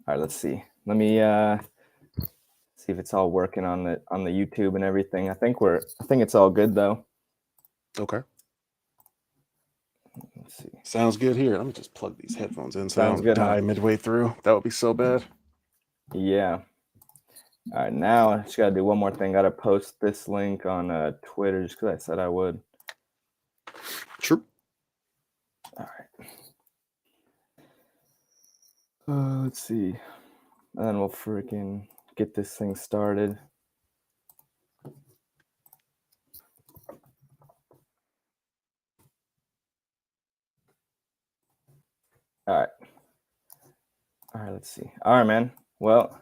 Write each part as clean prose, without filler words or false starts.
All right, let's see. Let me see if it's all working on the YouTube and everything. I think it's all good though. Okay. Let's see. Sounds good here. Let me just plug these headphones in so I Sounds don't good, huh? die midway through. That would be so bad. Yeah. All right, now I just gotta do one more thing. Gotta post this link on Twitter just because I said I would. True. All right. Let's see. And then we'll freaking get this thing started. All right. All right, let's see. All right, man. Well,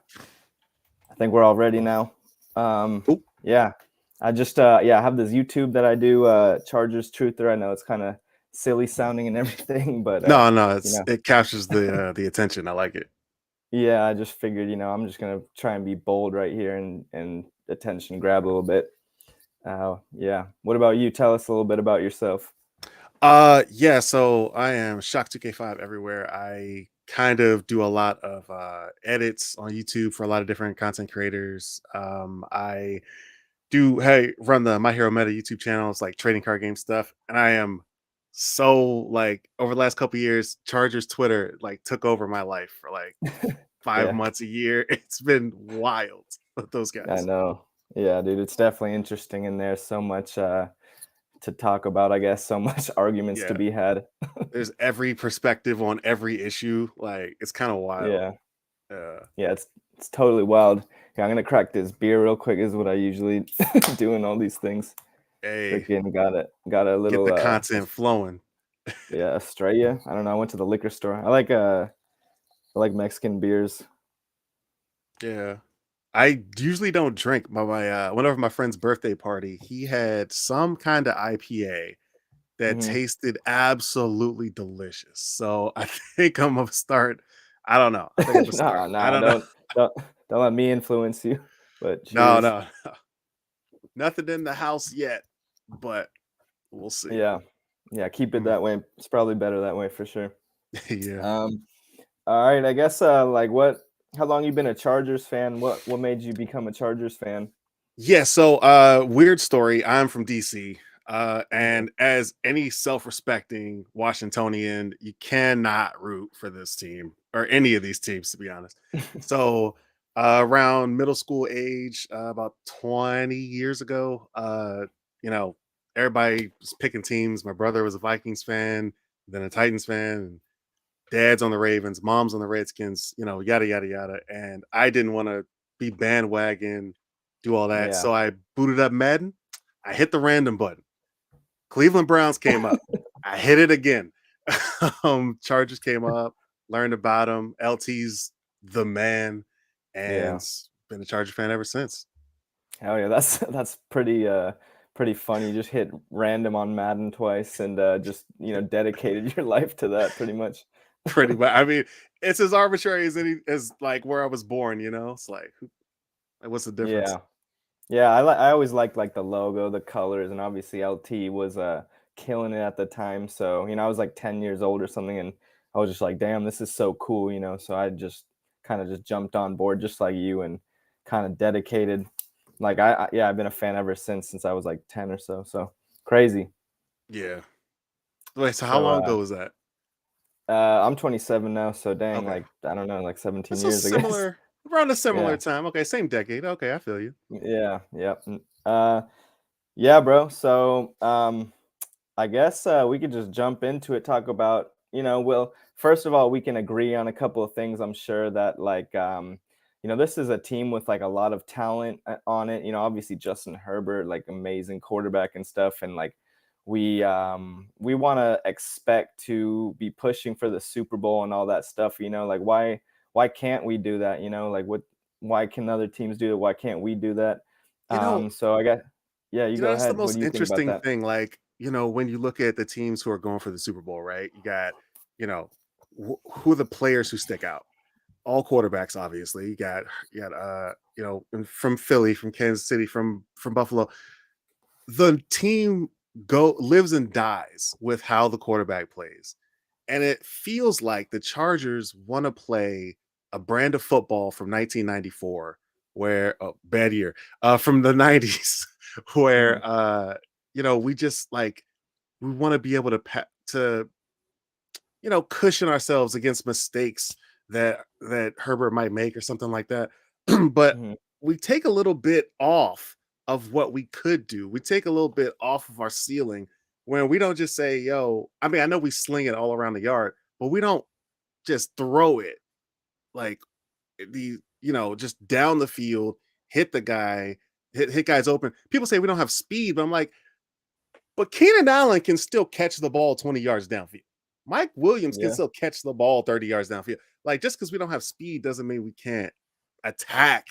I think we're all ready now. Cool. Yeah. I just I have this YouTube that I do, Chargers Truther. I know it's kind of silly sounding and everything, but No, you know, it captures the attention. I like it. yeah, I just figured, I'm just gonna try and be bold right here and attention grab a little bit. Yeah. What about you? Tell us a little bit about yourself. Yeah, so I am Shock2k5 everywhere. I kind of do a lot of edits on YouTube for a lot of different content creators. I do run the My Hero Meta YouTube channel. It's like trading card game stuff. And I am so like over the last couple years, Chargers Twitter like took over my life for like 5 Yeah, months a year. It's been wild with those I guys. know. Yeah, dude, it's definitely interesting in there. So much to talk about, I guess. So much arguments to Yeah. be had. There's every perspective on every issue. Like it's kind of wild. Yeah. Uh Yeah, it's totally wild. Yeah, I'm gonna crack this beer real quick. Is what I usually do in all these things. hey, Freaking got a get little the content flowing. yeah, Estrella. I don't know. I went to the liquor store. I like Mexican beers. Yeah. I usually don't drink, but my whenever my friend's birthday party, he had some kind of IPA that Hmm. tasted absolutely delicious. So I think I'm gonna start. I don't know. I think I'm gonna No, start. I no, don't know. don't don't let me influence you. But No, cheers. no, nothing in the house yet, but we'll see. Yeah, yeah. Keep it Mm, that way. It's probably better that way for sure. yeah. Um. All right. I guess. Like, what? How long you been a Chargers fan? What made you become a Chargers fan? Yeah, so weird story. I'm from DC. Hmm. And as any self-respecting Washingtonian, you cannot root for this team or any of these teams, to be honest. So around middle school age, about 20 years ago, you know, everybody was picking teams. My brother was a Vikings fan, then a Titans fan, and dad's on the Ravens, mom's on the Redskins, yada yada yada. And I didn't want to be bandwagon, do all that. Yeah. So I booted up Madden. I hit the random button. Cleveland Browns came up. I hit it again. Chargers came up, learned about them. LT's the man, and Yeah. been a Charger fan ever since. Hell yeah. That's pretty funny. You just hit random on Madden twice and just dedicated your life to that pretty much. Pretty much. I mean, it's as arbitrary as any as like where I was born. It's like what's the difference? Yeah. Yeah, I always liked like the logo, the colors, and obviously LT was killing it at the time. So, I was like 10 years old or something, and I was just like, damn, this is so cool. So I just kind of just jumped on board just like you and kind of dedicated. Like yeah, I've been a fan ever since I was like 10 or so. So crazy. Yeah. Wait, so how So long ago was that? I'm 27 now, so dang, Okay. like I don't know, like 17 That's a years, I guess. similar around a similar Yeah. time. Okay, same decade. Okay, I feel you. Yeah, yeah. Yeah, bro. So, I guess we could just jump into it, talk about, well, first of all, we can agree on a couple of things. I'm sure that, like, this is a team with like a lot of talent on it. Obviously Justin Herbert, like amazing quarterback and stuff, and like we want to expect to be pushing for the Super Bowl and all that stuff. Like why can't we do that? Like why can other teams do it? Why can't we do that? You know, So I guess yeah, you go that's the ahead. What most do you think about interesting that? thing. Like, when you look at the teams who are going for the Super Bowl, right? You got, you know, who are the players who stick out? All quarterbacks, obviously. You got and from Philly, from Kansas City, from Buffalo. The team go lives and dies with how the quarterback plays. And it feels like the Chargers want to play a brand of football from 1994 where oh, bad year from the 90s Mhm. where we just like we want to be able to to cushion ourselves against mistakes that Herbert might make or something like that. But Mhm. we take a little bit off of what we could do. We take a little bit off of our ceiling when we don't just say, "Yo," I mean, I know we sling it all around the yard, but we don't just throw it like just down the field, hit the guy, hit guys open. People say we don't have speed, but I'm like, but Keenan Allen can still catch the ball 20 yards downfield. Mike Williams can Yeah. still catch the ball 30 yards downfield. Like just because we don't have speed doesn't mean we can't attack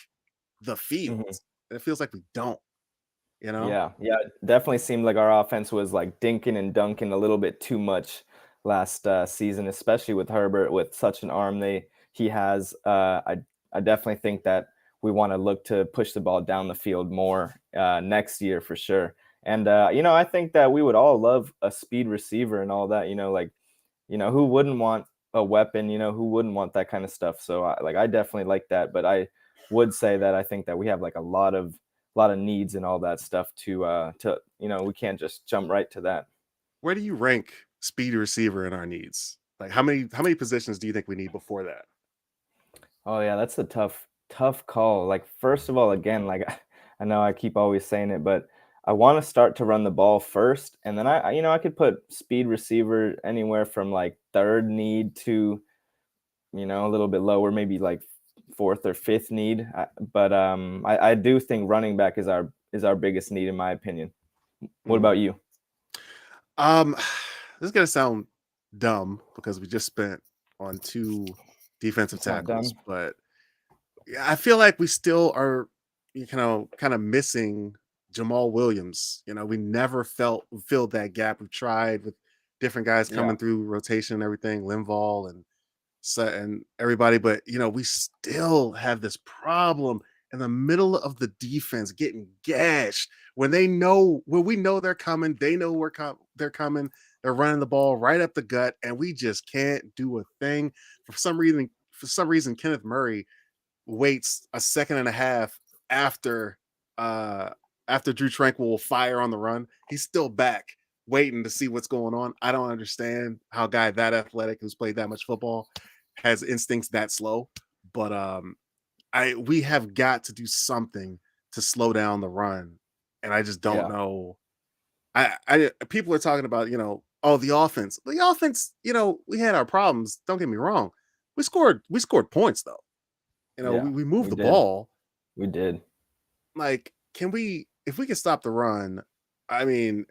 the field. Mhm. And it feels like we don't, you know? Yeah, yeah, it definitely seemed like our offense was like dinking and dunking a little bit too much last season, especially with Herbert with such an arm he has. I definitely think that we want to look to push the ball down the field more next year for sure. And I think that we would all love a speed receiver and all that. Like who wouldn't want a weapon? Who wouldn't want that kind of stuff? So I definitely like that, but I would say that I think that we have like a lot of needs and all that stuff to we can't just jump right to that. Where do you rank speed receiver in our needs? Like how many positions do you think we need before that? Oh yeah, that's a tough call. Like first of all, again, like I know I keep always saying it, but I want to start to run the ball first, and then I could put speed receiver anywhere from like third need to a little bit lower, maybe like fourth or fifth need. But I do think running back is our biggest need in my opinion. What Mhm. about you? Um, this is gonna sound dumb because we just spent on two defensive It's not dumb. tackles, but yeah, I feel like we still are, kind of missing Jamal Williams. We never filled that gap. We've tried with different guys Yeah, coming through rotation and everything, Linval and everybody, but we still have this problem in the middle of the defense getting gashed when we know they're coming. They know they're coming. They're running the ball right up the gut, and we just can't do a thing for some reason. For some reason, Kenneth Murray waits a second and a half after uh after Drew Tranquil will fire on the run. He's still back waiting to see what's going on. I don't understand how a guy that athletic who's played that much football has instincts that slow. But I we have got to do something to slow down the run. And I just don't yeah, know. I people are talking about, oh, the offense. The offense, we had our problems. Don't get me wrong. We scored points though. yeah. We moved We the did. ball. We did. Like, if we can stop the run, I mean,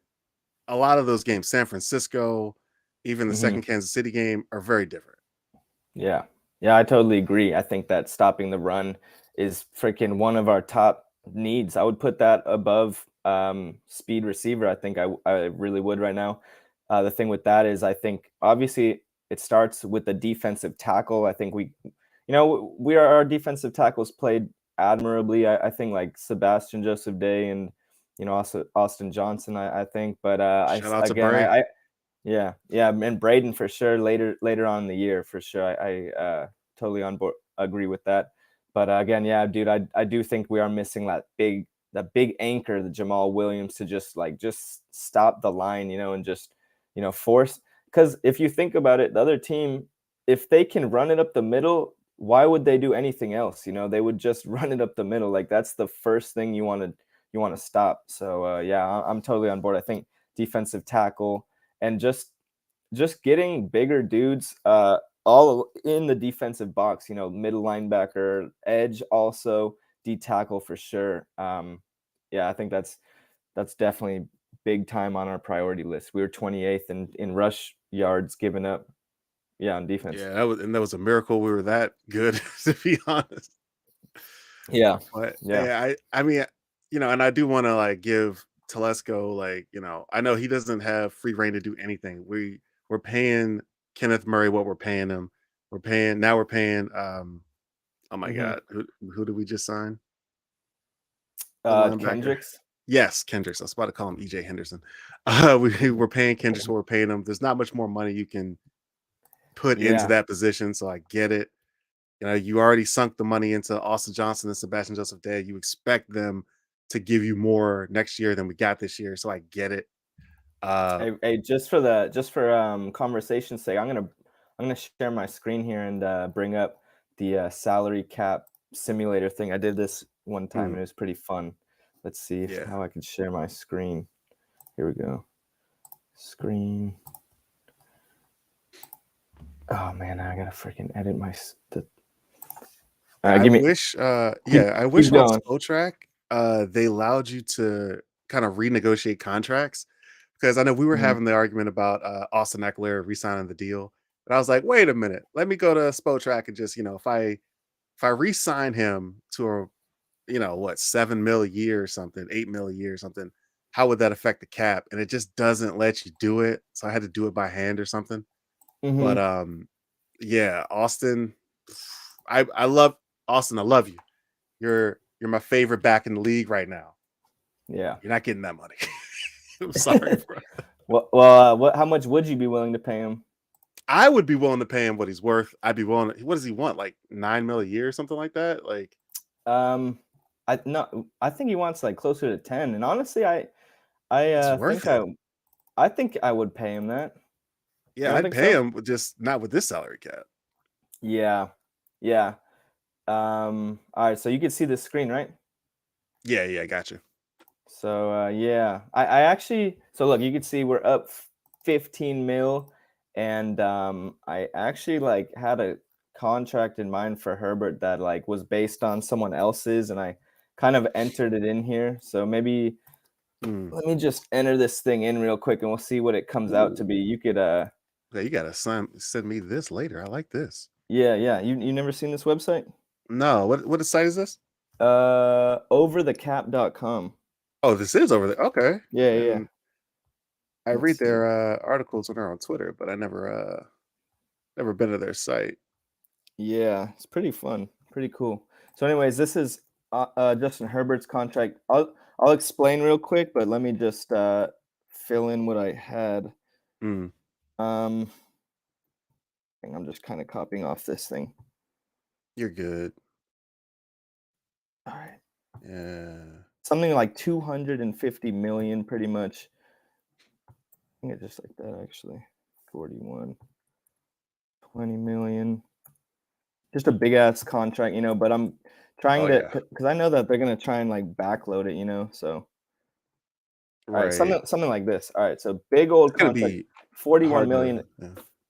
a lot of those games, San Francisco, even the Hmm. second Kansas City game, are very different. Yeah. Yeah, I totally agree. I think that stopping the run is freaking one of our top needs. I would put that above speed receiver. I think I really would right now. The thing with that is I think obviously it starts with the defensive tackle. I think our defensive tackles played admirably. I think like Sebastian Joseph Day and also Austin Johnson, I think. But Shout out to again, Bray. yeah, yeah, and Braden for sure later on in the year for sure. I totally on board agree with that. But again, yeah, dude, I do think we are missing that big anchor, the Jamal Williams, to just stop the line, and just force. Because if you think about it, the other team, if they can run it up the middle, why would they do anything else? They would just run it up the middle. Like that's the first thing you want to stop. So yeah, I'm totally on board. I think defensive tackle and just getting bigger dudes all in the defensive box, middle linebacker, edge also, D tackle for sure. Yeah, I think that's definitely big time on our priority list. We were 28th in rush yards given up. Yeah, on defense. Yeah, that was a miracle we were that good, to be honest. Yeah. But Yeah. yeah, I mean, and I do want to like give Telesco like, I know he doesn't have free reign to do anything. We're paying Kenneth Murray what we're paying him. We're paying oh my Hmm. god, who did we just sign? The linebacker. Kendricks. Yes, Kendricks. I was about to call him EJ Henderson. We're paying Kendricks what we're paying him. There's not much more money you can put into Yeah. that position, so I get it. You already sunk the money into Austin Johnson and Sebastian Joseph Day. You expect them to give you more next year than we got this year. So I get it. Hey, just for conversation's sake, I'm gonna share my screen here and bring up the salary cap simulator thing. I did this one time and mm, it was pretty fun. Let's see if yeah. how I can share my screen. Here we go. Screen. Oh man, I gotta freaking edit my. All right, I give me. wish, Keep yeah, I wish keep on going. Spotrac, they allowed you to kind of renegotiate contracts because I know we were Mhm, having the argument about Austin Eckler re-signing the deal, but I was like, wait a minute, let me go to Spotrac and just if I re-sign him to a what 7 mil a year or something, 8 mil a year or something, how would that affect the cap? And it just doesn't let you do it, so I had to do it by hand or something. But mhm. yeah, Austin, I love Austin. I love you. You're my favorite back in the league right now. Yeah. You're not getting that money. I'm sorry, bro. What? How much would you be willing to pay him? I would be willing to pay him what he's worth. I'd be willing. What does he want? Like 9 mil a year or something like that? Like Um, I no, I think he wants like closer to 10. And honestly, it's worth it. I think I would pay him that. You Yeah, don't I'd think pay so? him, but just not with this salary cap. Yeah. Yeah. All right, so you can see the screen, right? Yeah, yeah, I got you. So yeah, I actually so look, you can see we're up 15 mil, and I actually like had a contract in mind for Herbert that like was based on someone else's, and I kind of entered it in here. So maybe Mm. let me just enter this thing in real quick, and we'll see what it comes out to be. Ooh, You could yeah, you gotta send me this later. I like this. yeah, yeah. You never seen this website? No, what site is this? Overthecap.com. Oh, this is over there. Okay, Yeah, yeah. and I Let's read see. their articles when they're on Twitter, but I never been to their site. Yeah, it's pretty fun, pretty cool. So, anyways, this is Justin Herbert's contract. I'll explain real quick, but let me just fill in what I had. Mm, Um, I'm just kind of copying off this thing. you're good. All right, Yeah. something like 250 million, pretty much. I think it's just like that actually. 41, 20 million. Just a big ass contract, but I'm trying Oh to yeah. because I know that they're gonna try and like backload it. So all right, Right. something like this. All right, so big old It's gonna contract, be 41 hard million. to. Yeah.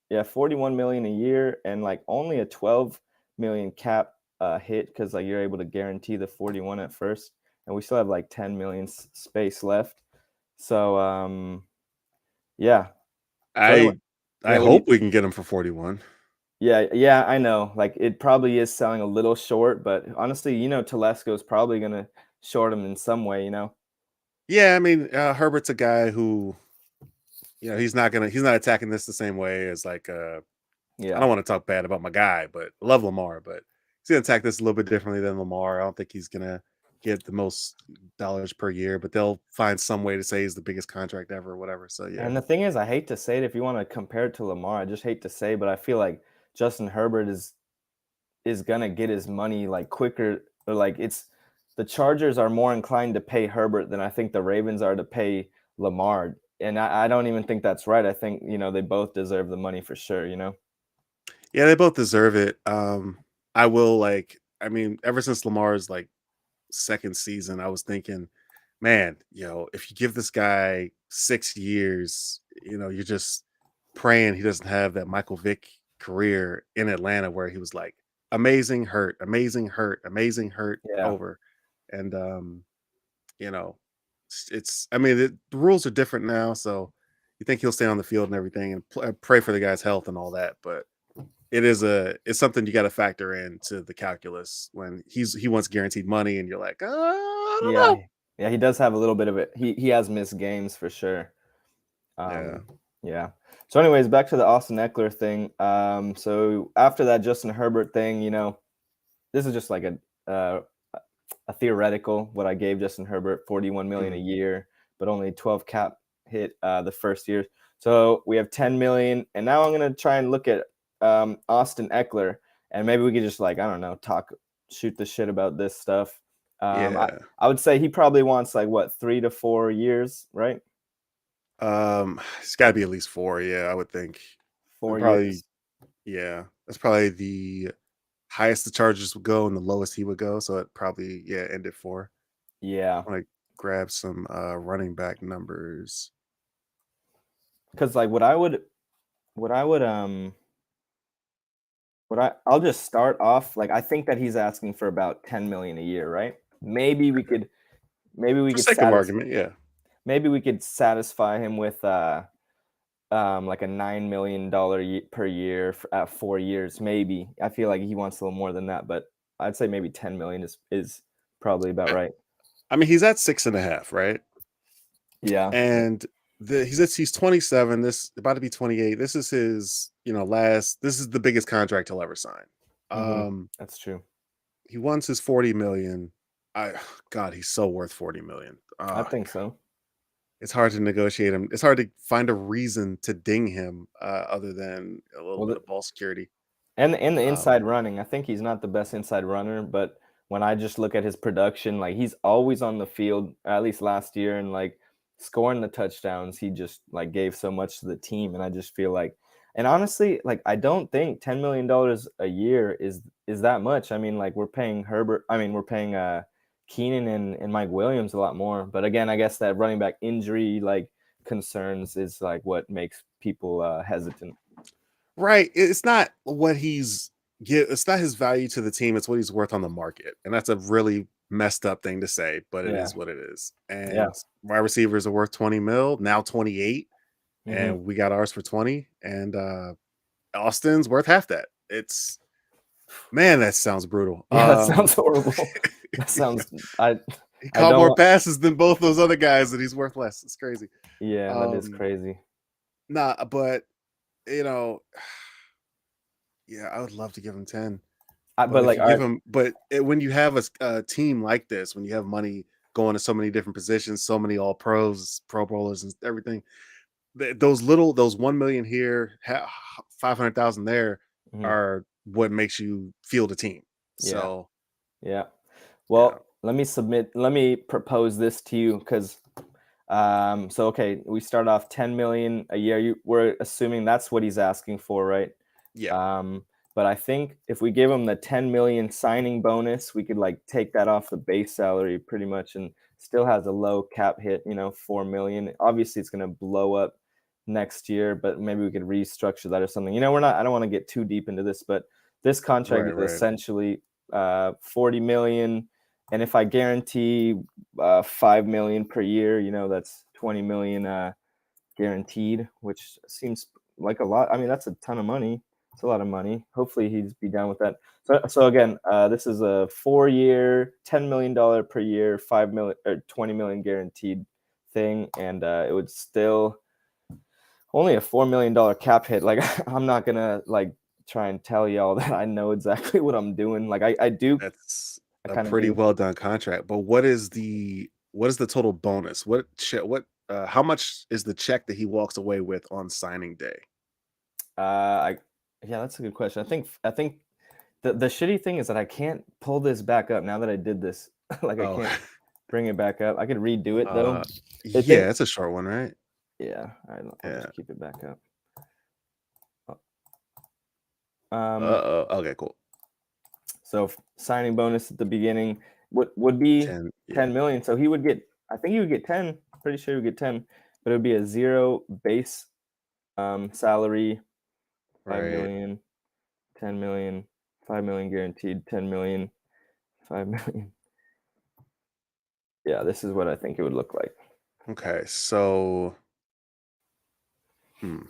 Yeah, 41 million a year and like only a 12 million cap hit because like you're able to guarantee the 41 at first, and we still have like 10 million space left. So yeah. So anyway, I I yeah, what do you hope we can get him for 41. yeah, yeah, I know. Like it probably is selling a little short, but honestly, Telesco's probably gonna short him in some way. Yeah, I mean, Herbert's a guy who, he's not attacking this the same way as like I Yeah. don't want to talk bad about my guy, but I love Lamar, but he's gonna attack this a little bit differently than Lamar. I don't think he's gonna get the most dollars per year, but they'll find some way to say he's the biggest contract ever or whatever. So yeah. And the thing is, I hate to say it if you want to compare it to Lamar, I just hate to say, but I feel like Justin Herbert is gonna get his money like quicker, or like it's the Chargers are more inclined to pay Herbert than I think the Ravens are to pay Lamar. And I don't even think that's right. I think, they both deserve the money for sure. Yeah, they both deserve it. I will I mean, ever since Lamar's second season, I was thinking, man, if you give this guy 6 years, you're just praying he doesn't have that Michael Vick career in Atlanta where he was like amazing, hurt, amazing, hurt, Yeah. over. And you know, I mean, the rules are different now, so you think he'll stay on the field and everything, and pray for the guy's health and all that, but it's something you got to factor into the calculus when he wants guaranteed money, and you're like, I don't Yeah. know. Yeah, he does have a little bit of it. He has missed games for sure. Yeah. Um, yeah. So, anyways, back to the Austin Eckler thing. So after that Justin Herbert thing, this is just like uh, a theoretical what I gave Justin Herbert, 41 million a Mm, year, but only 12 cap hit the first year. So we have 10 million, and now I'm gonna try and look at Austin Eckler. and maybe we could just like, I don't know, shoot the shit about this stuff. Yeah. I would say he probably wants like what, 3 to 4 years, right? It's got to be at least 4. Yeah, I would think. And 4 years. probably, yeah, that's probably the highest the Chargers would go and the lowest he would go. So it probably, yeah, end at 4. Yeah, I want to grab some running back numbers. because like what I would what I'll just start off like I think that he's asking for about 10 million a year, right? Maybe we For could sake of argument, yeah. satisfy him with like a $9 million per year at 4 years. Maybe I feel like he wants a little more than that, but I'd say maybe 10 million is probably about I right. I mean, he's at 6.5, right? Yeah. And he's 27. This about to be 28. This is his, last. This is the biggest contract he'll ever sign. Hmm. Um, That's true. he wants his 40 million. I God, he's so worth 40 million. I Oh, think so. it's hard to negotiate him. It's hard to find a reason to ding him, other than a little Well, bit of ball security. and the Um, inside running, I think he's not the best inside runner, but when I just look at his production, like he's always on the field, at least last year, and like scoring the touchdowns, he just like gave so much to the team. And I just feel like, and honestly, like I don't think $10 million a year is that much. I mean, like we're paying Keenan and Mike Williams a lot more. But again, I guess that running back injury like concerns is like what makes people hesitant. right. It's not what it's not his value to the team, it's what he's worth on the market. And that's a really messed up thing to say, but it Yeah. is what it is. Yeah. And wide receivers are worth 20 mil, now 28, Hmm. and we got ours for 20. And Austin's worth half that. It's Man, that sounds brutal. Yeah, that sounds horrible. That sounds He I caught don't more want passes than both those other guys, and he's worth less. It's crazy. yeah, that is Um, crazy. nah, but you know, yeah, I would love to give him 10. But But if like you give our him, when you have a team like this, when you have money going to so many different positions, so many all pros, pro bowlers, and everything, those 1 million here, 500,000 there, mhm, are what makes you feel the team. yeah, So yeah. yeah, Well, let me propose this to you because so okay, we start off 10 million a year. We're assuming that's what he's asking for, right? yeah, Um, but I think if we give him the 10 million signing bonus, we could like take that off the base salary pretty much and still has a low cap hit, 4 million. Obviously it's gonna blow up next year, but maybe we could restructure that or something. I don't want to get too deep into this, but this contract right, is right. essentially 40 million. And if I guarantee 5 million per year, that's 20 million guaranteed, which seems like a lot. I mean, that's a ton of money. It's a lot of money. Hopefully, he'd be down with that. So again, this is a 4 year, $10 million per year, 5 million or 20 million guaranteed thing, and it would still only a $4 million cap hit. Like, I'm not gonna like try and tell y'all that I know exactly what I'm doing. Like, I do, That's I a kind of pretty do. well done contract. But what is the total bonus? How much is the check that he walks away with on signing day? I Yeah, that's a good question. I think the shitty thing is that I can't pull this back up now that I did this. Like I Oh, can't bring it back up. I could redo it though. uh, I think yeah, it's a short one, right? yeah. All right, I'll Yeah. just keep it back up. Uh Um, Okay, cool. so signing bonus at the beginning would be 10. Yeah. 10 million. So he would get. I think he would get 10. Pretty sure he would get 10, but it would be a zero base salary. 5 Right. million, 10 million, 5 million guaranteed, 10 million, 5 million. Yeah, this is what I think it would look like. Okay. So, hmm.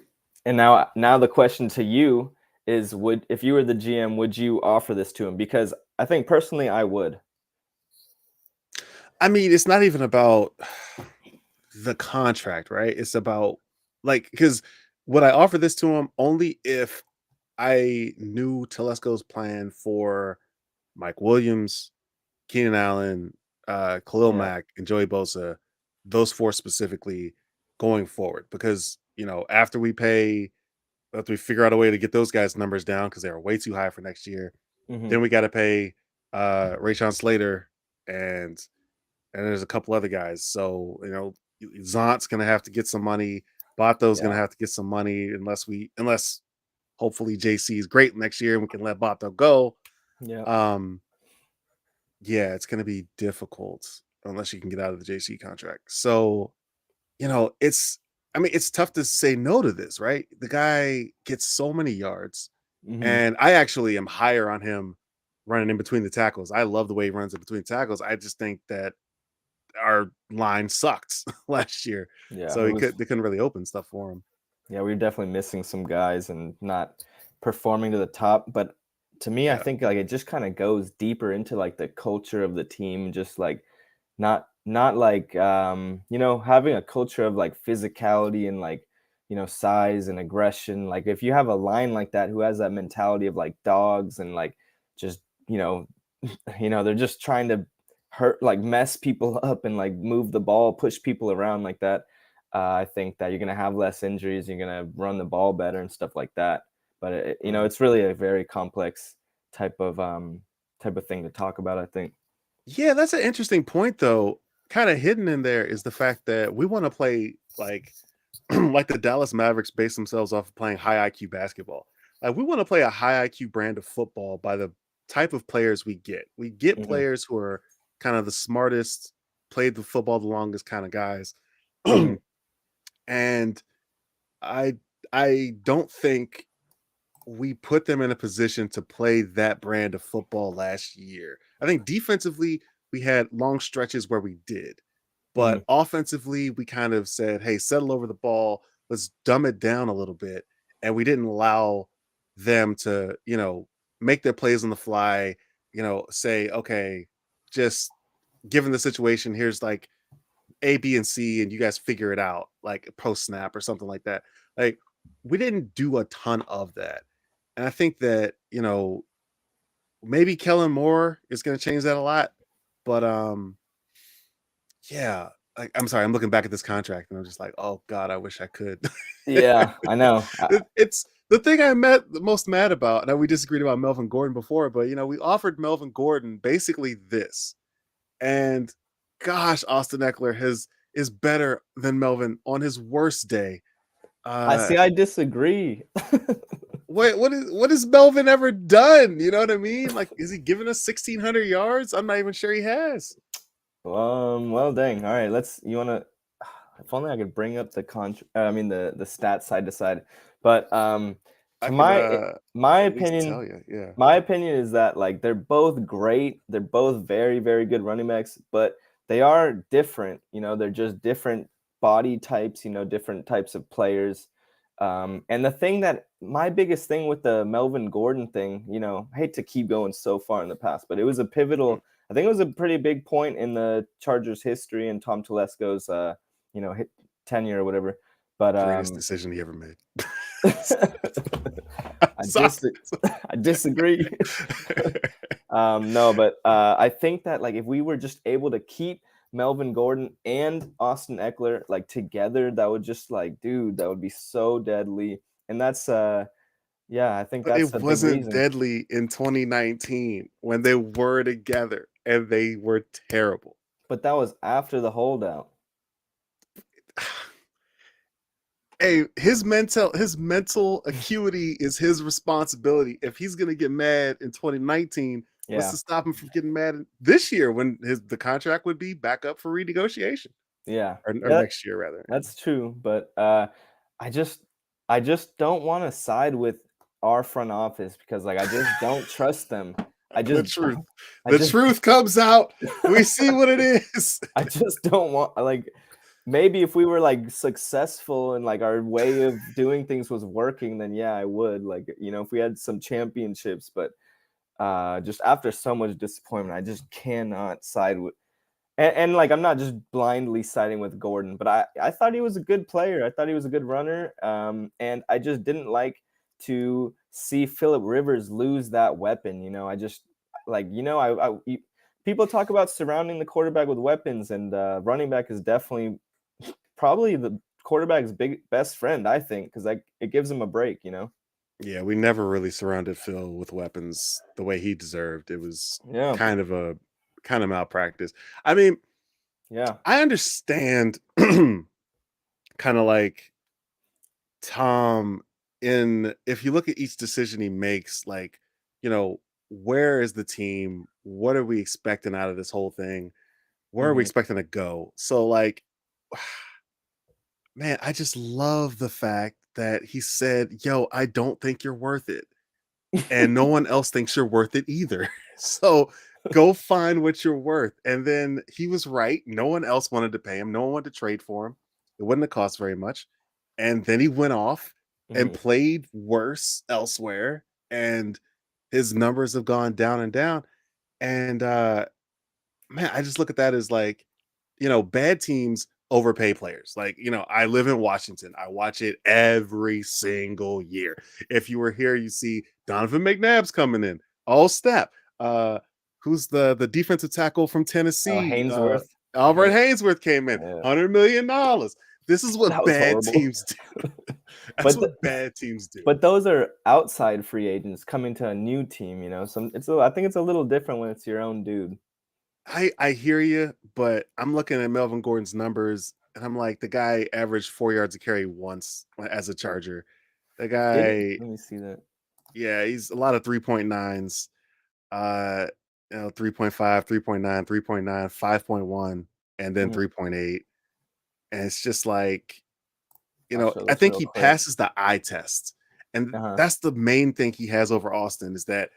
And now the question to you is would if you were the GM, would you offer this to him? Because I think personally I would. I mean, it's not even about the contract, right? It's about, like, because would I offer this to him only if I knew Telesco's plan for Mike Williams, Keenan Allen, Khalil Yeah. Mack, and Joey Bosa, those four specifically going forward. Because after we pay After we figure out a way to get those guys' numbers down because they are way too high for next year. Hmm. Then we got to pay Rayshon Slater and there's a couple other guys. So Zont's gonna have to get some money. Bato's gonna Yeah. have to get some money unless hopefully JC is great next year and we can let Bato go. Yeah. Um, yeah, it's gonna be difficult unless you can get out of the JC contract. So it's I mean, it's tough to say no to this, right? The guy gets so many yards, Hmm. and I actually am higher on him running in between the tackles. I love the way he runs in between tackles. I just think that our line sucked last year, Yeah. so It was. they couldn't really open stuff for him. Yeah, we were definitely missing some guys and not performing to the top. But to me, I Yeah, think like it just kind of goes deeper into like the culture of the team, just like not like having a culture of like physicality and like size and aggression. Like if you have a line like that who has that mentality of like dogs and like just you know they're just trying to hurt, like mess people up and like move the ball, push people around like that. I think that you're gonna have less injuries. You're gonna run the ball better and stuff like that. But right. it's really a very complex type of um type of thing to talk about, I think. Yeah, that's an interesting point, though. Kind of hidden in there is the fact that we want to play like like the Dallas Mavericks base themselves off of playing high IQ basketball. Like we want to play a high IQ brand of football by the type of players we get. We get Hmm. players who are kind of the smartest, played the football the longest kind of guys. Hmm. And I I don't think we put them in a position to play that brand of football last year. I think defensively we had long stretches where we did. Hmm. But offensively, we kind of said, "Hey, settle over the ball. Let's dumb it down a little bit." And we didn't allow them to, make their plays on the fly, say, "Okay, just given the situation, here's like A, B, and C, and you guys figure it out, like post snap or something like that." Like, we didn't do a ton of that. And I think that, maybe Kellen Moore is going to change that a lot. But yeah, I'm sorry, I'm looking back at this contract and I'm just like, "Oh god, I wish I could." Yeah, I know. It's the thing I'm the most mad about. Now we disagreed about Melvin Gordon before, but we offered Melvin Gordon basically this. And gosh, Austin Eckler is better than Melvin on his worst day. I Uh see. I disagree. what has Melvin ever done? You know what I mean? Like, is he giving us 1,600 yards? I'm not even sure he has. Well, dang. All right, let's. You wanna? If only I could bring up the I mean the stats side to side. But I to could my at least opinion, tell you. Yeah. my opinion is that like they're both great. They're both very very good running backs, but they are different. They're just different body types. Different types of players. And the thing that my biggest thing with the Melvin Gordon thing, I hate to keep going so far in the past, but it was a Mm, pivotal. I think it was a pretty big point in the Chargers' history and Tom Telesco's, hit tenure or whatever. But Greatest decision he ever made. I Sorry. dis I disagree. No, but I think that like if we were just able to keep Melvin Gordon and Austin Eckler like together, that would just like, dude, that would be so deadly. And that's yeah, I think But that's it a big wasn't reason. deadly in 2019 when they were together and they were terrible. But that was after the holdout. Hey, his mental acuity is his responsibility. If he's gonna get mad in 2019, what's Yeah. to stop him from getting mad this year when the contract would be back up for renegotiation Yeah. or Yeah, next year rather? that's true, but I just I just don't want to side with our front office because like I just don't trust them. I The just truth, I the just truth comes out. We see what it is. I just don't want like maybe if we were like successful and like our way of doing things was working, then yeah, I would. Like, if we had some championships, but just after so much disappointment, I just cannot side with and like I'm not just blindly siding with Gordon, but I thought he was a good player. I thought he was a good runner. And I just didn't like to see Philip Rivers lose that weapon. I just like people talk about surrounding the quarterback with weapons, and running back is definitely probably the quarterback's best friend, I think, because like it gives him a break, you know. Yeah, we never really surrounded Phil with weapons the way he deserved. It was Yeah, kind of malpractice. I mean, yeah. I understand kind of like Tom in if you look at each decision he makes, like, you know, where is the team? What are we expecting out of this whole thing? Where are we Hmm. expecting to go? So like man, I just love the fact that he said, "Yo, I don't think you're worth it." And no one else thinks you're worth it either. So go find what you're worth. And then he was right. No one else wanted to pay him. No one wanted to trade for him. It wouldn't have cost very much. And then he went off and Hmm. played worse elsewhere. And his numbers have gone down and down. And man, I just look at that as like, bad teams overpay players. Like, I live in Washington. I watch it every single year. If you were here, you see Donovan McNabb's coming in. All step. Who's the defensive tackle from Oh, Tennessee? Hainsworth. Albert Hainsworth came in, Yeah, $100 million. This is what that was bad horrible. teams do. That's But what bad teams do. but those are outside free agents coming to a new team, you know. I think it's a little different when it's your own dude. I hear you, but I'm looking at Melvin Gordon's numbers, and I'm like, the guy averaged 4 yards a carry once as a Charger. The Did he? guy, Let me see that. yeah, he's a lot of 3.9s, uh, 3.5, 3.9, 3.9, 5.1, and then Mhm. 3.8. And it's just like, I'll show I this think real he quick. passes the eye test. And Uh-huh. that's the main thing he has over Austin is that,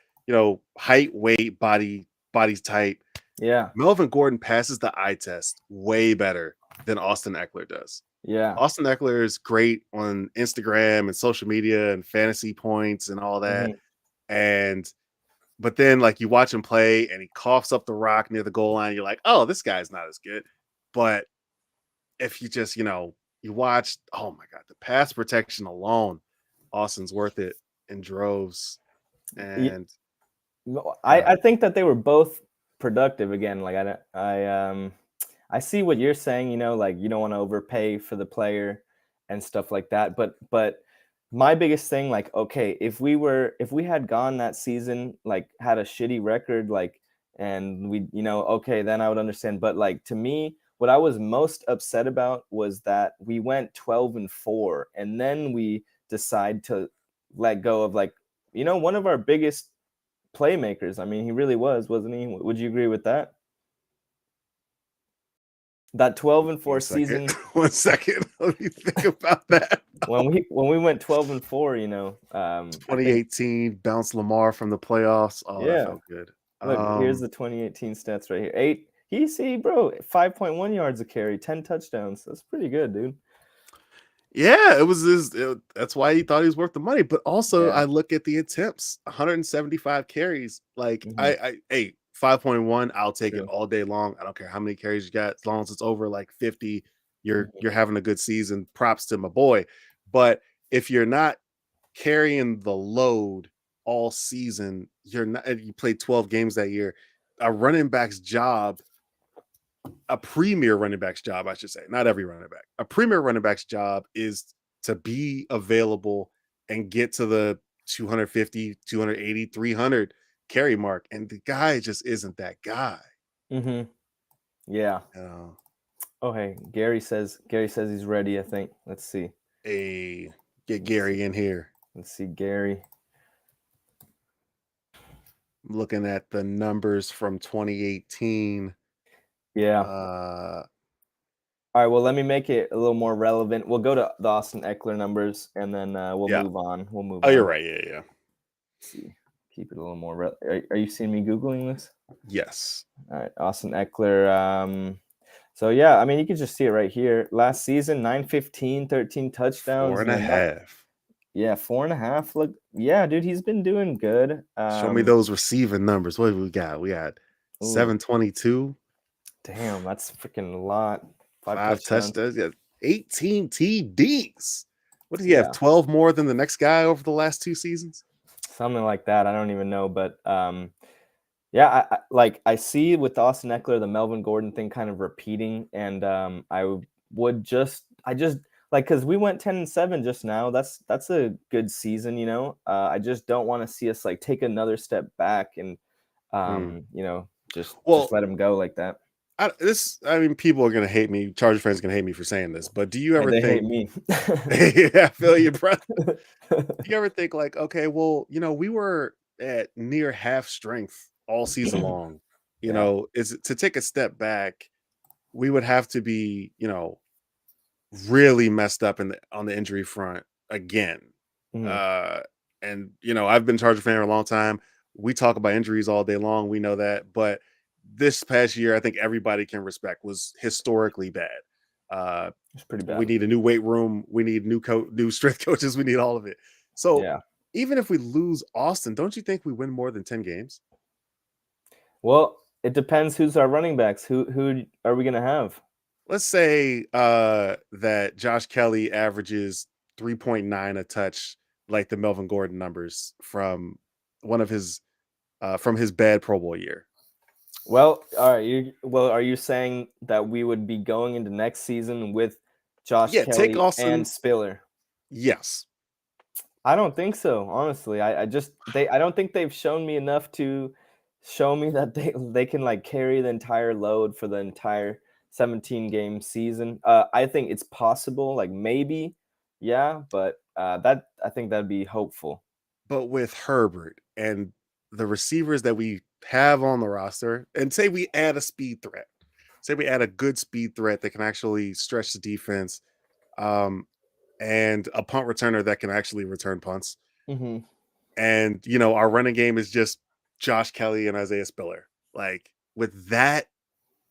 height, weight, body's type. Yeah, Melvin Gordon passes the eye test way better than Austin Eckler does. yeah. Austin Eckler is great on Instagram and social media and fantasy points and all that. Mhm. And but then like you watch him play and he coughs up the rock near the goal line, you're like, oh, this guy's not as good. But if you just, you watch, oh my God, the pass protection alone, Austin's worth it in droves. Ye And No, go I ahead. think that they were both productive again, like, I see what you're saying, you know, like, you don't wanna overpay for the player and stuff like that, but my biggest thing, like, okay, if we had gone that season, like, had a shitty record, like, and we okay, then I would understand, but, like, to me, what I was most upset about was that we went 12-4, and then we decide to let go of, like, one of our biggest playmakers. I mean, he really was, wasn't he? Would you agree with that? That 12-4 One second. season, 1 second. Let me think about that. when we went 12-4, I think 2018 bounced Lamar from the playoffs. Oh, that yeah. felt good. Look, here's Um, the 2018 stats right here. Bro, 5.1 yards a carry, 10 touchdowns. That's pretty good, dude. yeah, it was that's why he thought he was worth the money. But also, Yeah. I look at the attempts, 175 carries. Like Mhm. hey, 5.1, I'll take it True. all day long. I don't care how many carries you got, as long as it's over like 50, you're Mhm. having a good season. Props to my boy. But if you're not carrying the load all season, you're not. You played 12 games that year. A running back's job, a premier running back's job, I should say, not every running back. A premier running back's job is to be available and get to the 250, 280, 300 carry mark. And the guy just isn't that guy. Mhm. Yeah. You know, Oh, hey, Gary says he's ready, I think. Let's see. hey, get Let's see. Gary in here. Let's see Gary. I'm looking at the numbers from 2018. Yeah. Uh, All right, well, let me make it a little more relevant. We'll go to the Austin Eckler numbers, and then we'll yeah. move on. We'll move Oh, you're on. right. Yeah, yeah. Let's see, keep it a little more. Are you seeing me googling this? Yes. All right, Austin Eckler. So yeah, I mean, you can just see it right here. Last season, 915, 13 Four touchdowns. and a half. Yeah, 4.5. Look, yeah, dude, he's been doing good. Show me those receiving numbers. What have we got? We got Ooh, 722, damn, that's freaking a lot. Five 5 touchdowns. touchdowns, yeah, 18 TDs. What does he have? Yeah. 12 more than the next guy over the last 2 seasons? Something like that. I don't even know, but yeah, I see with Austin Eckler the Melvin Gordon thing kind of repeating, and I would just like because we went 10-7 just now. That's a good season, you know. I just don't want to see us like take another step back and Mm. just Well, let him go like that. I mean, people are gonna hate me. Charger fans are gonna hate me for saying this, but do you Hey, ever they hate think? me. Yeah, I feel you, bro. You ever think like, okay, well, we were at near half strength all season long. Yeah. Is to take a step back, we would have to be, really messed up on the injury front again. Mhm. Uh, and I've been Charger fan for a long time. We talk about injuries all day long. We know that, but this past year, I think everybody can respect was historically bad. Uh, It's pretty we bad. need a new weight room. We need new strength coaches. We need all of it. So Yeah. even if we lose Austin, don't you think we win more than 10 games? Well, it depends who's our running backs. Who are we gonna have? Let's say that Josh Kelly averages 3.9 a touch, like the Melvin Gordon numbers one of his from his bad Pro Bowl year. Well, all right. Are you saying that we would be going into next season with Josh Yeah, take Kelly and Austin. Spiller? Yes, I don't think so, honestly. I don't think they've shown me enough to show me that they can like carry the entire load for the entire 17 game season. I think it's possible, like maybe, yeah, but that I think that'd be hopeful. but with Herbert and the receivers that we have on the roster, and say we add a speed threat, say we add a good speed threat that can actually stretch the defense, um, and a punt returner that can actually return punts. Hmm. And our running game is just Josh Kelly and Isaiah Spiller. Like with that,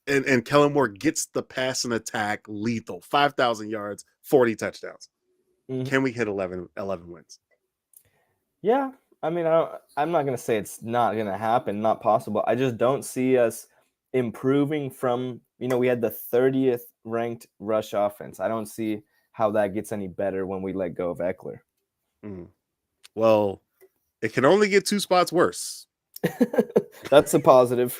and Kellen Moore gets the pass and attack lethal, 5,000 yards, 40 touchdowns. Hmm. Can we hit 11 wins? Yeah, I mean, I'm not gonna say it's not gonna happen, not possible. I just don't see us improving from. We had the 30th ranked rush offense. I don't see how that gets any better when we let go of Eckler. Mm. Well, it can only get two spots worse. That's a positive.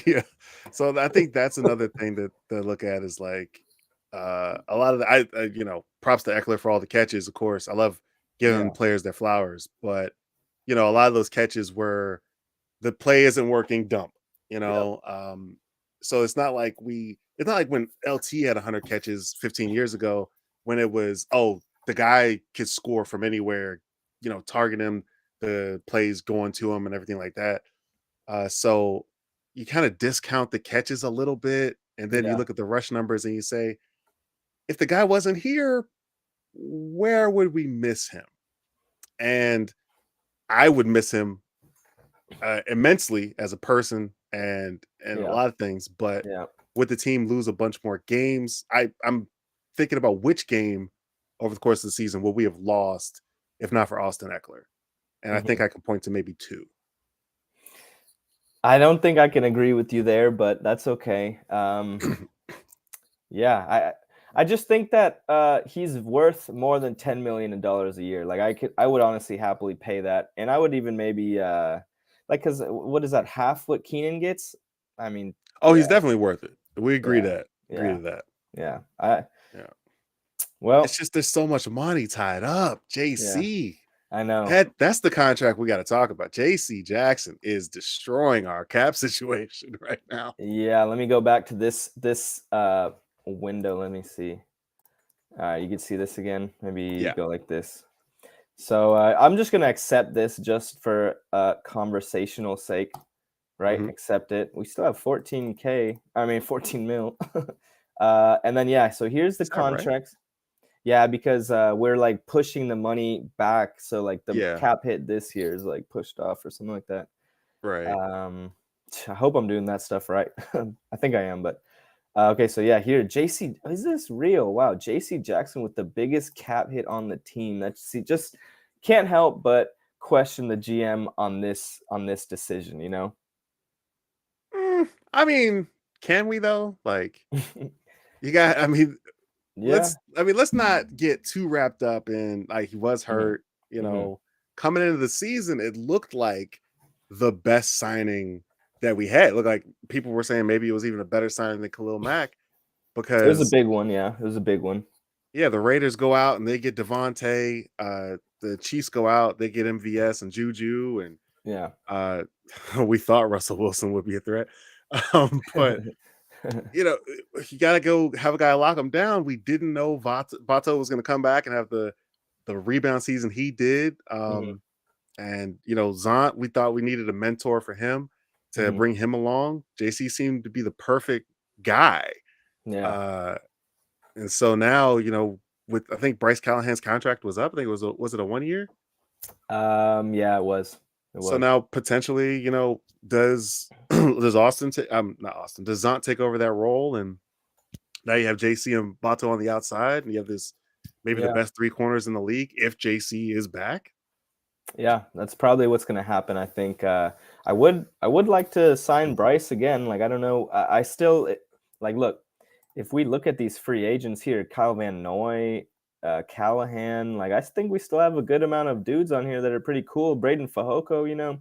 Yeah. So I think that's another thing to look at is like a lot of props to Eckler for all the catches, of course. I love giving Yeah. players their flowers, but a lot of those catches were the play isn't working, dump, you Yep. know. So it's not like when LT had 100 catches 15 years ago when it was, oh, the guy could score from anywhere, target him, the plays going to him and everything like that. So you kind of discount the catches a little bit, and then you Yeah. look at the rush numbers and you say, if the guy wasn't here, where would we miss him? And I would miss him immensely as a person and a Yeah. lot of things. But Yeah. would the team lose a bunch more games? I'm thinking about which game over the course of the season will we have lost if not for Austin Eckler, and I think Mhm. I can point to maybe two. I don't think I can agree with you there, but that's okay. Yeah, I just think that he's worth more than $10 million a year. Like I would honestly happily pay that, and I would even maybe like because what is that half what Keenan gets? I mean, Oh, yeah, he's definitely worth it. We agree yeah, that. Agree yeah, to that. yeah. Yeah. It's Well, just there's so much money tied up. yeah, JC. I know. That's the contract we got to talk about. JC Jackson is destroying our cap situation right now. Yeah, let me go back to this window. Let me see. You can see this again. Maybe Yeah. go like this. So I'm just gonna accept this just for conversational sake, right? Hmm. Accept it. We still have 14K. I mean 14 mil. And then yeah, so here's the Is that right? contract. Yeah, because we're like pushing the money back, so like the Yeah. cap hit this year is like pushed off or something like that. Right. Um, I hope I'm doing that stuff right. I think I am, but okay. So yeah, here JC is this real? Wow, JC Jackson with the biggest cap hit on the team. That's see, just can't help but question the GM on this decision. I mean, can we though? Like, you got. I mean, Yeah. let's not get too wrapped up in like he was Hmm. hurt. Hmm. Coming into the season, it looked like the best signing that we had. It looked like people were saying maybe it was even a better signing than Khalil Mack It was a because big one. Yeah, it was a big one. Yeah, the Raiders go out and they get Devontae. The Chiefs go out, they get MVS and Juju, and Yeah. uh, we thought Russell Wilson would be a threat. But you gotta go have a guy lock him down. We didn't know Vato was gonna come back and have the rebound season he did. Mhm, And Zont, we thought we needed a mentor for him to mhm. bring him along. JC seemed to be the perfect guy. Yeah. Uh and so now, with I think Bryce Callahan's contract was up. I think was it a 1 year? Yeah, it was. It So was. now potentially, does does Austin not Austin, does Zont take over that role? And now you have JC and Bato on the outside, and you have this maybe the Yeah. best three corners in the league if JC is back. Yeah, that's probably what's gonna happen. I think I would like to sign Bryce again. Like I don't know. I still like look, if we look at these free agents here, Kyle Van Noy, Callahan, like I think we still have a good amount of dudes on here that are pretty cool. Braden Fajoko,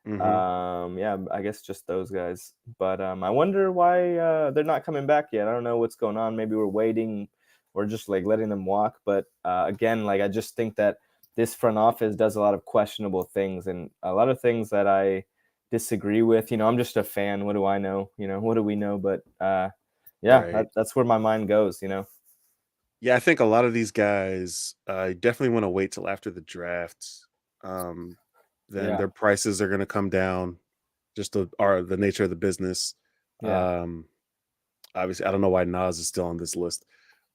Hmm. yeah, I guess just those guys. But I wonder why they're not coming back yet. I don't know what's going on. Maybe we're waiting or just like letting them walk. But again, like I just think that this front office does a lot of questionable things and a lot of things that I disagree with. I'm just a fan. What do I know? What do we know? But yeah, Right. that's where my mind goes. Yeah, I think a lot of these guys definitely want to wait till after the draft. Um, then Yeah, their prices are going to come down. Just the nature of the business. yeah. Um, Obviously, I don't know why Nas is still on this list,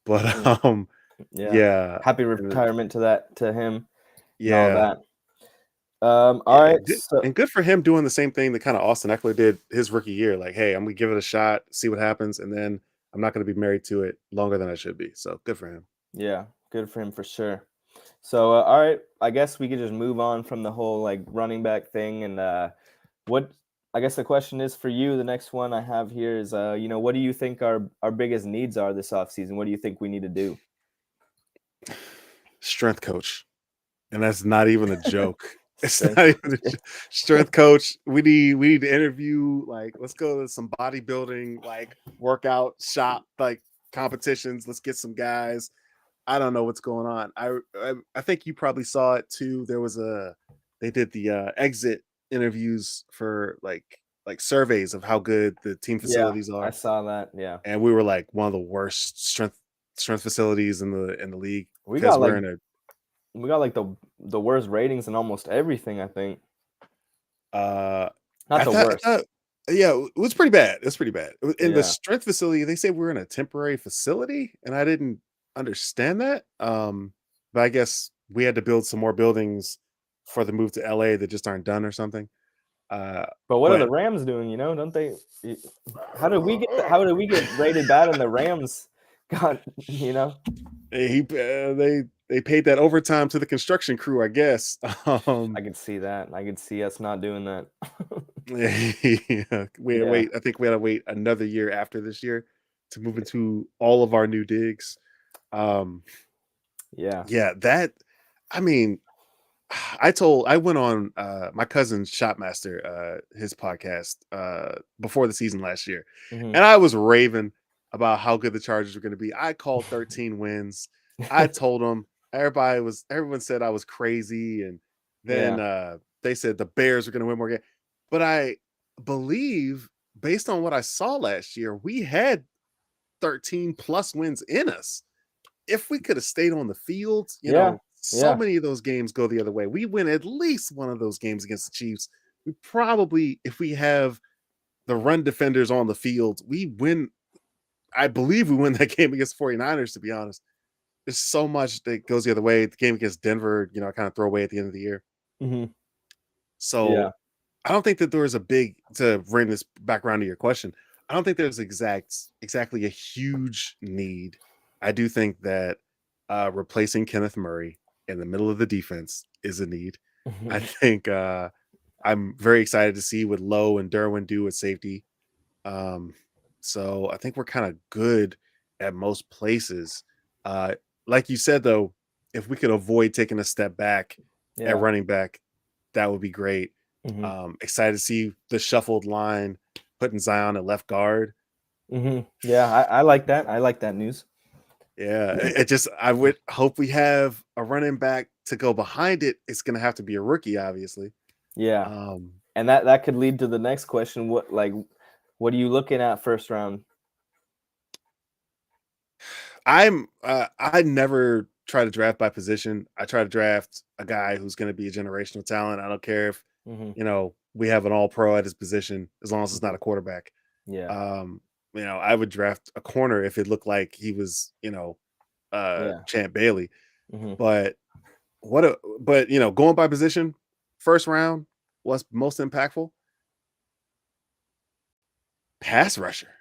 but Mm, yeah. yeah, Happy and retirement to him and all yeah, that. yeah, All right. and good, So and good for him doing the same thing that kind of Austin Eckler did his rookie year. Like, hey, I'm gonna give it a shot, see what happens, and then I'm not gonna be married to it longer than I should be. So good for him. yeah, good for him for sure. So all right, I guess we could just move on from the whole like running back thing and what I guess the question is for you. The next one I have here is what do you think our biggest needs are this offseason? What do you think we need to do? Strength coach. And that's not even a joke. It's Strength not even coach. strength coach. We need to interview, like, let's go to some bodybuilding, like, workout shop, like, competitions. Let's get some guys. I don't know what's going on. I think you probably saw it too. They did the exit interviews for like surveys of how good the team Yeah, facilities I are, saw that. Yeah. and we were like one of the worst strength facilities in the league We because got we're like in a we got like the worst ratings in almost everything, I think. Uh, Not I the thought, I worst. thought, yeah, it was pretty bad. It was pretty bad. In the Yeah. strength facility, they say we're in a temporary facility, and I didn't understand that. But I guess we had to build some more buildings for the move to LA that just aren't done or something. Uh, But what are but the Rams doing? Don't they? y- How did we get rated bad and the Rams got? You know, they paid that overtime to the construction crew, I guess. I could see that. I could see us not doing that. Yeah, Yeah, wait. I think we had to wait another year after this year to move into all of our new digs. Um, yeah. yeah, I mean, I went on my cousin's Shopmaster, his podcast before the season last year, Hmm. and I was raving about how good the Chargers were going to be. I called 13 wins. I told them everyone said I was crazy, and then Yeah, they said the Bears were going to win more games. But I believe, based on what I saw last year, we had 13 plus wins in us. If we could have stayed on the field, yeah, so yeah. many of those games go the other way. We win at least one of those games against the Chiefs. We probably, if we have the run defenders on the field, we win. I believe we win that game against 49ers, to be honest. There's so much that goes the other way. The game against Denver, I kind of throw away at the end of the year. Hmm. Yeah. So I don't think that there was a big, to bring this back around to your question, I don't think there's exactly a huge need. I do think that replacing Kenneth Murray in the middle of the defense is a need. I think I'm very excited to see what Lowe and Derwin do at safety. Um, so I think we're kind of good at most places. Uh, like you said, though, if we could avoid taking a step back at Yeah. running back, that would be great. Hmm. Excited to see the shuffled line, putting Zion at left guard. Hmm. Yeah, I like that. I like that news. Yeah, it just I would hope we have a running back to go behind it. It's gonna have to be a rookie, obviously. Yeah, Um, and that could lead to the next question. What are you looking at first round? I never try to draft by position. I try to draft a guy who's gonna be a generational talent. I don't care if, Hmm. we have an all pro at his position, as long as it's not Hmm. a quarterback. Yeah, Um, I would draft a corner if it looked like he was, yeah. Champ Bailey. Hmm. But going by position, first round, what's most impactful? Pass rusher,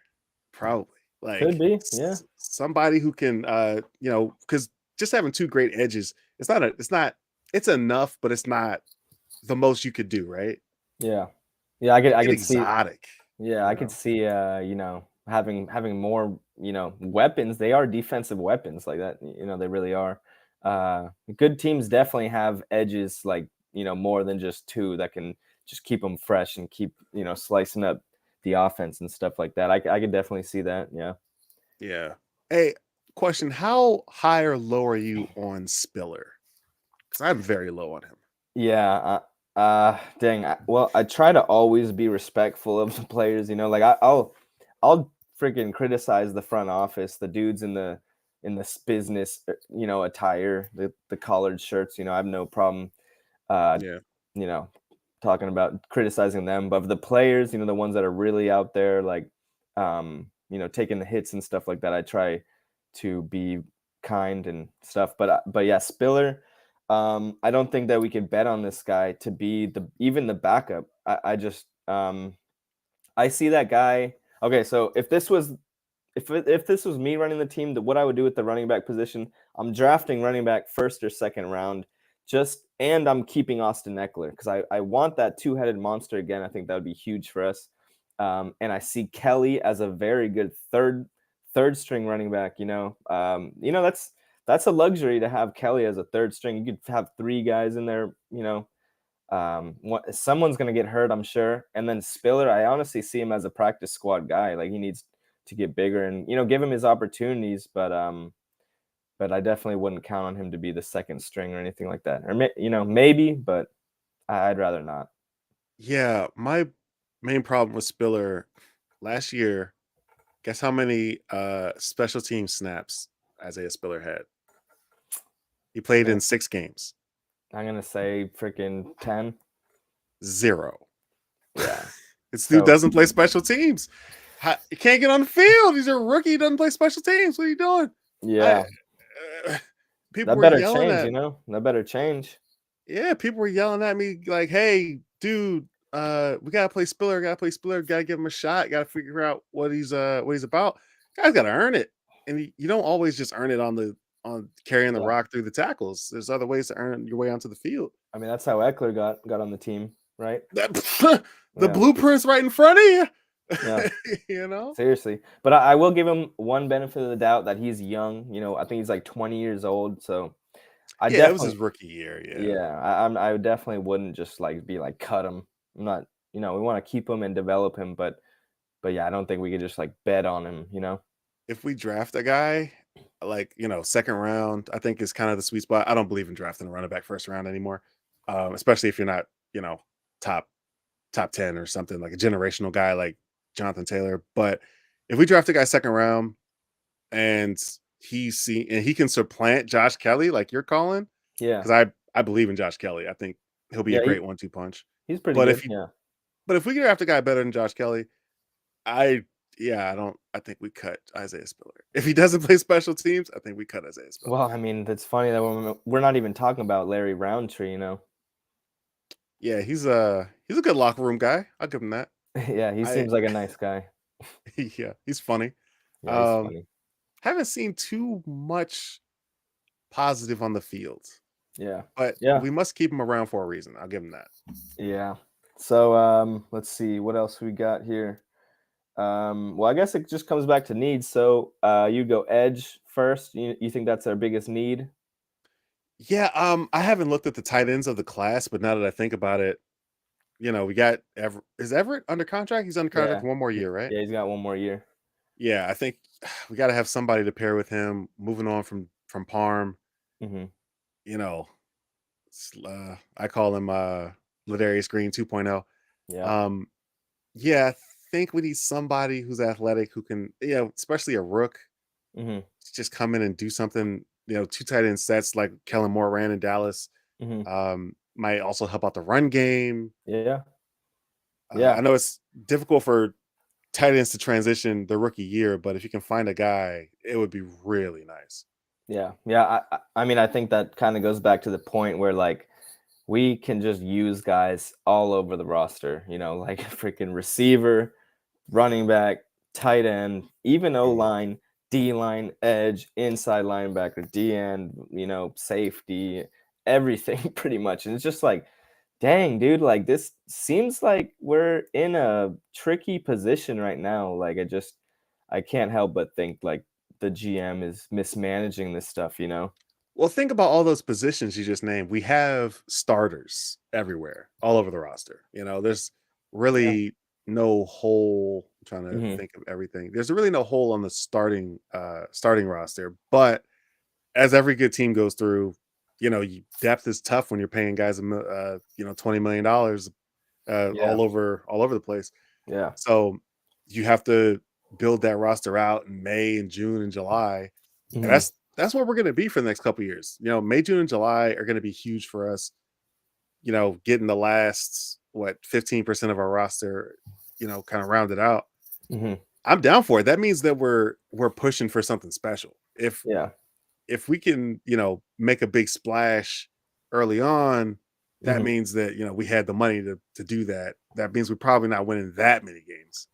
probably. Could Like be. Yeah, somebody who can, because just having two great edges, it's enough, but it's not the most you could do, right? yeah, yeah. I Get could see. exotic, Yeah, you I could know? see. Having more, weapons. They are defensive weapons like that. They really are. Good teams definitely have edges like more than just two that can just keep them fresh and keep slicing up the offense and stuff like that. I could definitely see that. Yeah. Yeah. Hey, question: how high or low are you on Spiller? Because I'm very low on him. Yeah. Dang. Well, I try to always be respectful of the players. Like I'll freaking criticize the front office, the dudes in this business, attire, the collared shirts. I have no problem, uh, Yeah. you know, talking about criticizing them, but the players, the ones that are really out there, like, taking the hits and stuff like that. I try to be kind and stuff, but yeah, Spiller. I don't think that we could bet on this guy to be even the backup. I just I see that guy. Okay, so if this was me running the team, what I would do with the running back position, I'm drafting running back first or second round, and I'm keeping Austin Eckler because I want that two-headed monster again. I think that would be huge for us. And I see Kelly as a very good third string running back. That's a luxury to have Kelly as a third string. You could have three guys in there. Someone's gonna get hurt, I'm sure. And then Spiller, I honestly see him as a practice squad guy. Like he needs to get bigger and give him his opportunities, but I definitely wouldn't count on him to be the second string or anything like that. Or maybe, but I'd rather not. Yeah. My main problem with Spiller last year, guess how many special team snaps Isaiah Spiller had? He played Uh, in 6 games. I'm gonna say freaking 10. 0. Yeah. This dude So doesn't play special teams. He can't get on the field. He's a rookie. He doesn't play special teams. What are you doing? I yeah, uh, People that were better yelling change. at That better change. Yeah, people were yelling at me like, "Hey, dude, we gotta play Spiller. Gotta play Spiller. Gotta give him a shot. Gotta figure out what he's about. Guys gotta earn it, and you don't always just earn it on carrying the Yeah. rock through the tackles. There's other ways to earn your way onto the field. I mean, that's how Eckler got on the team, right? That the Yeah. blueprint's right in front of you. Yeah. you know? Seriously, but I will give him one benefit of the doubt that he's young. I think he's like 20 years old. So I Yeah, it was definitely, his rookie year. Yeah. yeah, I definitely wouldn't just like be like cut him. I'm not, we want to keep him and develop him, but yeah, I don't think we could just like bet on him. If we draft a guy like second round, I think is kind of the sweet spot. I don't believe in drafting a running back first round anymore, especially if you're not top top 10 or something like a generational guy like Jonathan Taylor. But if we draft a guy second round and he can supplant Josh Kelly like you're calling, Yeah, because I believe in Josh Kelly. I think he'll be a yeah, great 1-2 punch. he's pretty But good. Yeah. if we draft a guy better than Josh Kelly, I yeah, I don't I think we cut Isaiah Spiller. If he doesn't play special teams, I think we cut Isaiah Spiller. Well, I mean, that's funny that we're not even talking about Larry Roundtree. Yeah, he's a good locker room guy. I'll give him that. Yeah, he I seems like a nice guy. yeah, he's funny. Yeah, he's Um, funny. haven't seen too much positive on the field, Yeah. but Yeah. we must keep him around for a reason. I'll give him that. Yeah. So let's see what else we got here. Well, I guess it just comes back to needs. So you go edge first. You think that's our biggest need? Yeah, I haven't looked at the tight ends of the class, but now that I think about it, we got is Everett under contract? He's under contract Yeah. for one more year, right? Yeah, he's got one more year. Yeah, I think we got to have somebody to pair with him. Moving on from Parm, Hmm. you know, I call him Ladarius Green 2.0. Yeah. Um, yeah, I think we need somebody who's athletic who can, especially a rook, Hmm. just come in and do something. Two tight end sets like Kellen Moore ran in Dallas. Hmm. Might also help out the run game. Yeah. I Yeah. know it's difficult for tight ends to transition the rookie year, but if you can find a guy, it would be really nice. Yeah. Yeah. I mean, I think that kind of goes back to the point where like we can just use guys all over the roster, like a freaking receiver, running back, tight end, even O Mhm. line, D line, edge, inside linebacker, D end, safety, everything pretty much. And it's just like, dang, dude, like this seems like we're in a tricky position right now. Like I can't help but think like the GM is mismanaging this stuff. Well, think about all those positions you just named. We have starters everywhere, all over the roster. There's Yeah. really no hole. I'm trying to Hmm. think of everything. There's really no hole on the starting roster. But as every good team goes through, depth is tough when you're paying guys $20 million Yeah. all over the place. Yeah. So you have to build that roster out in May and June and July, and Hmm. that's what we're going to be for the next couple of years. May, June, and July are going to be huge for us. Getting the last 15% of our roster, kind of rounded out. Hmm. I'm down for it. That means that we're pushing for something special. Yeah. If we can, make a big splash early on, that Hmm. means that we had the money to do that. That means we're probably not winning that many games.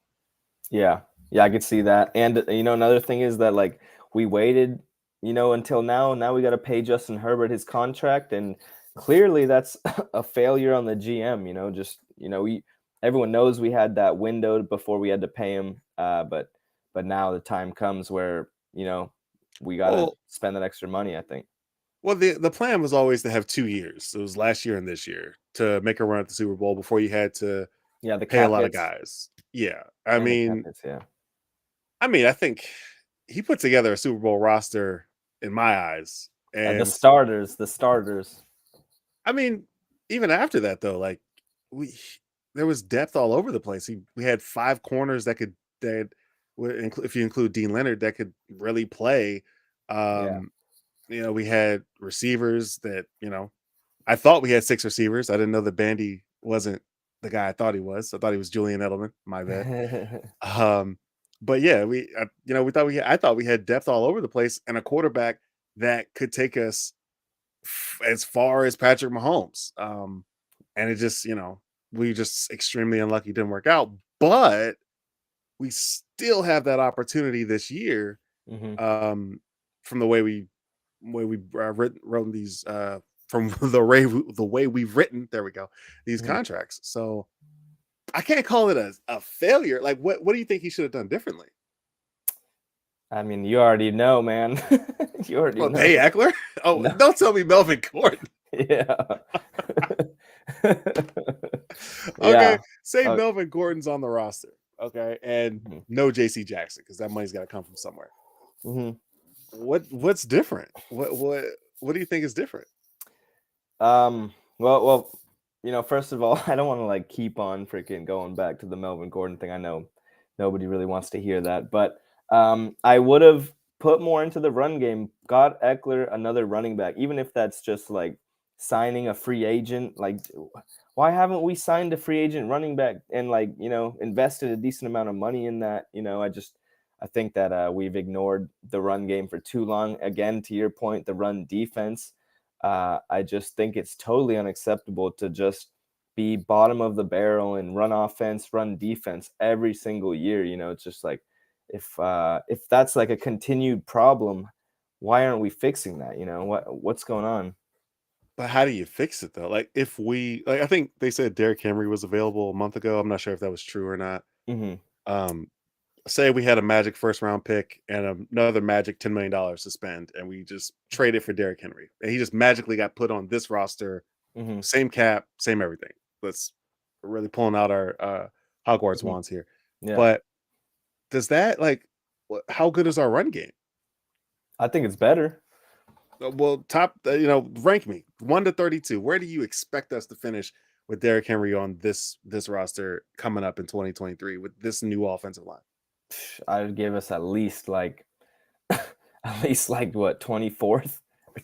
Yeah. Yeah, I could see that. And another thing is that like we waited, until now. Now we got to pay Justin Herbert his contract, and clearly that's a failure on the GM. Just we everyone knows we had that window before we had to pay him. But now the time comes where we got to Well, spend that extra money. I think. the plan was always to have 2 years. It was last year and this year to make a run at the Super Bowl before you had to Yeah, the pay a cap lot of hits guys. Yeah, I and the cap mean, hits. Yeah. I think he put together a Super Bowl roster in my eyes, The and starters. The starters. I mean, even after that though, like we there was depth all over the place. We had 5 corners if you include Dean Leonard, that could really play. Yeah. Um, we had receivers that I thought we had 6 receivers. I didn't know that Bandy wasn't the guy I thought he was. I thought he was Julian Edelman. My bad. Um, but yeah, I thought we had depth all over the place and a quarterback that could take us as far as Patrick Mahomes. And it just, we just extremely unlucky didn't work out. But we still have that opportunity this year, Hmm. um, from wrote these from the way we've written. There we go. These Hmm. contracts. So I can't call it a failure. Like, what do you think he should have done differently? I mean, you already know, man. You already Well, know. pay Eckler. Oh, No. don't tell me Melvin Gordon. Yeah. Okay, Yeah. say Uh, Melvin Gordon's on the roster. Okay, and mhm, no JC Jackson because that money's got to come from somewhere. mhm. What's different? What do you think is different? Well, first of all, I don't want to like keep on freaking going back to the Melvin Gordon thing. I know nobody really wants to hear that, but I would have put more into the run game, got Eckler another running back, even if that's just like signing a free agent. Like, why haven't we signed a free agent running back and like, invested a decent amount of money in that? I think that we've ignored the run game for too long. Again, to your point, the run defense. I just think it's totally unacceptable to just be bottom of the barrel and run offense, run defense every single year. It's just like if that's like a continued problem, why aren't we fixing that? What's going on? But how do you fix it though? Like, if we like, I think they said Derrick Henry was available a month ago. I'm not sure if that was true or not. Hmm. Um, Say we had a Magic first round pick and another Magic $10 million to spend, and we just traded for Derrick Henry, and he just magically got put on this roster, Hmm. same cap, same everything. Let's really pulling out our Hogwarts Hmm. wands here. Yeah. But does that, like, how good is our run game? I think it's better. Well, top, rank me 1 to 32. Where do you expect us to finish with Derrick Henry on this roster coming up in 2023 with this new offensive line? I would give us at least like at least like what 24th or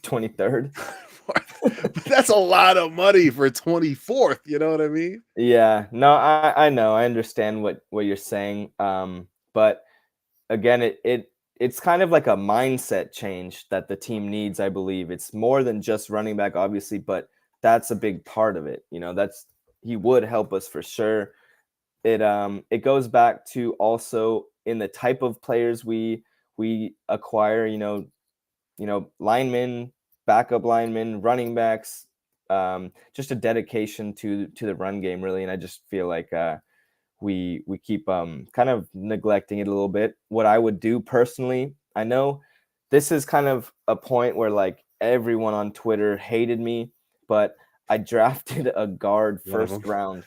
23rd. But that's a lot of money for 24th. You know what I mean? Yeah, no, I know, I understand what you're saying. But again, it's kind of like a mindset change that the team needs. I believe it's more than just running back, obviously, but that's a big part of it. That's he would help us for sure. It goes back to also in the type of players we acquire. Linemen, backup linemen, running backs, just a dedication to the run game, really. And I just feel like we keep kind of neglecting it a little bit. What I would do personally, I know this is kind of a point where like everyone on Twitter hated me, but I drafted a guard One of first them. round.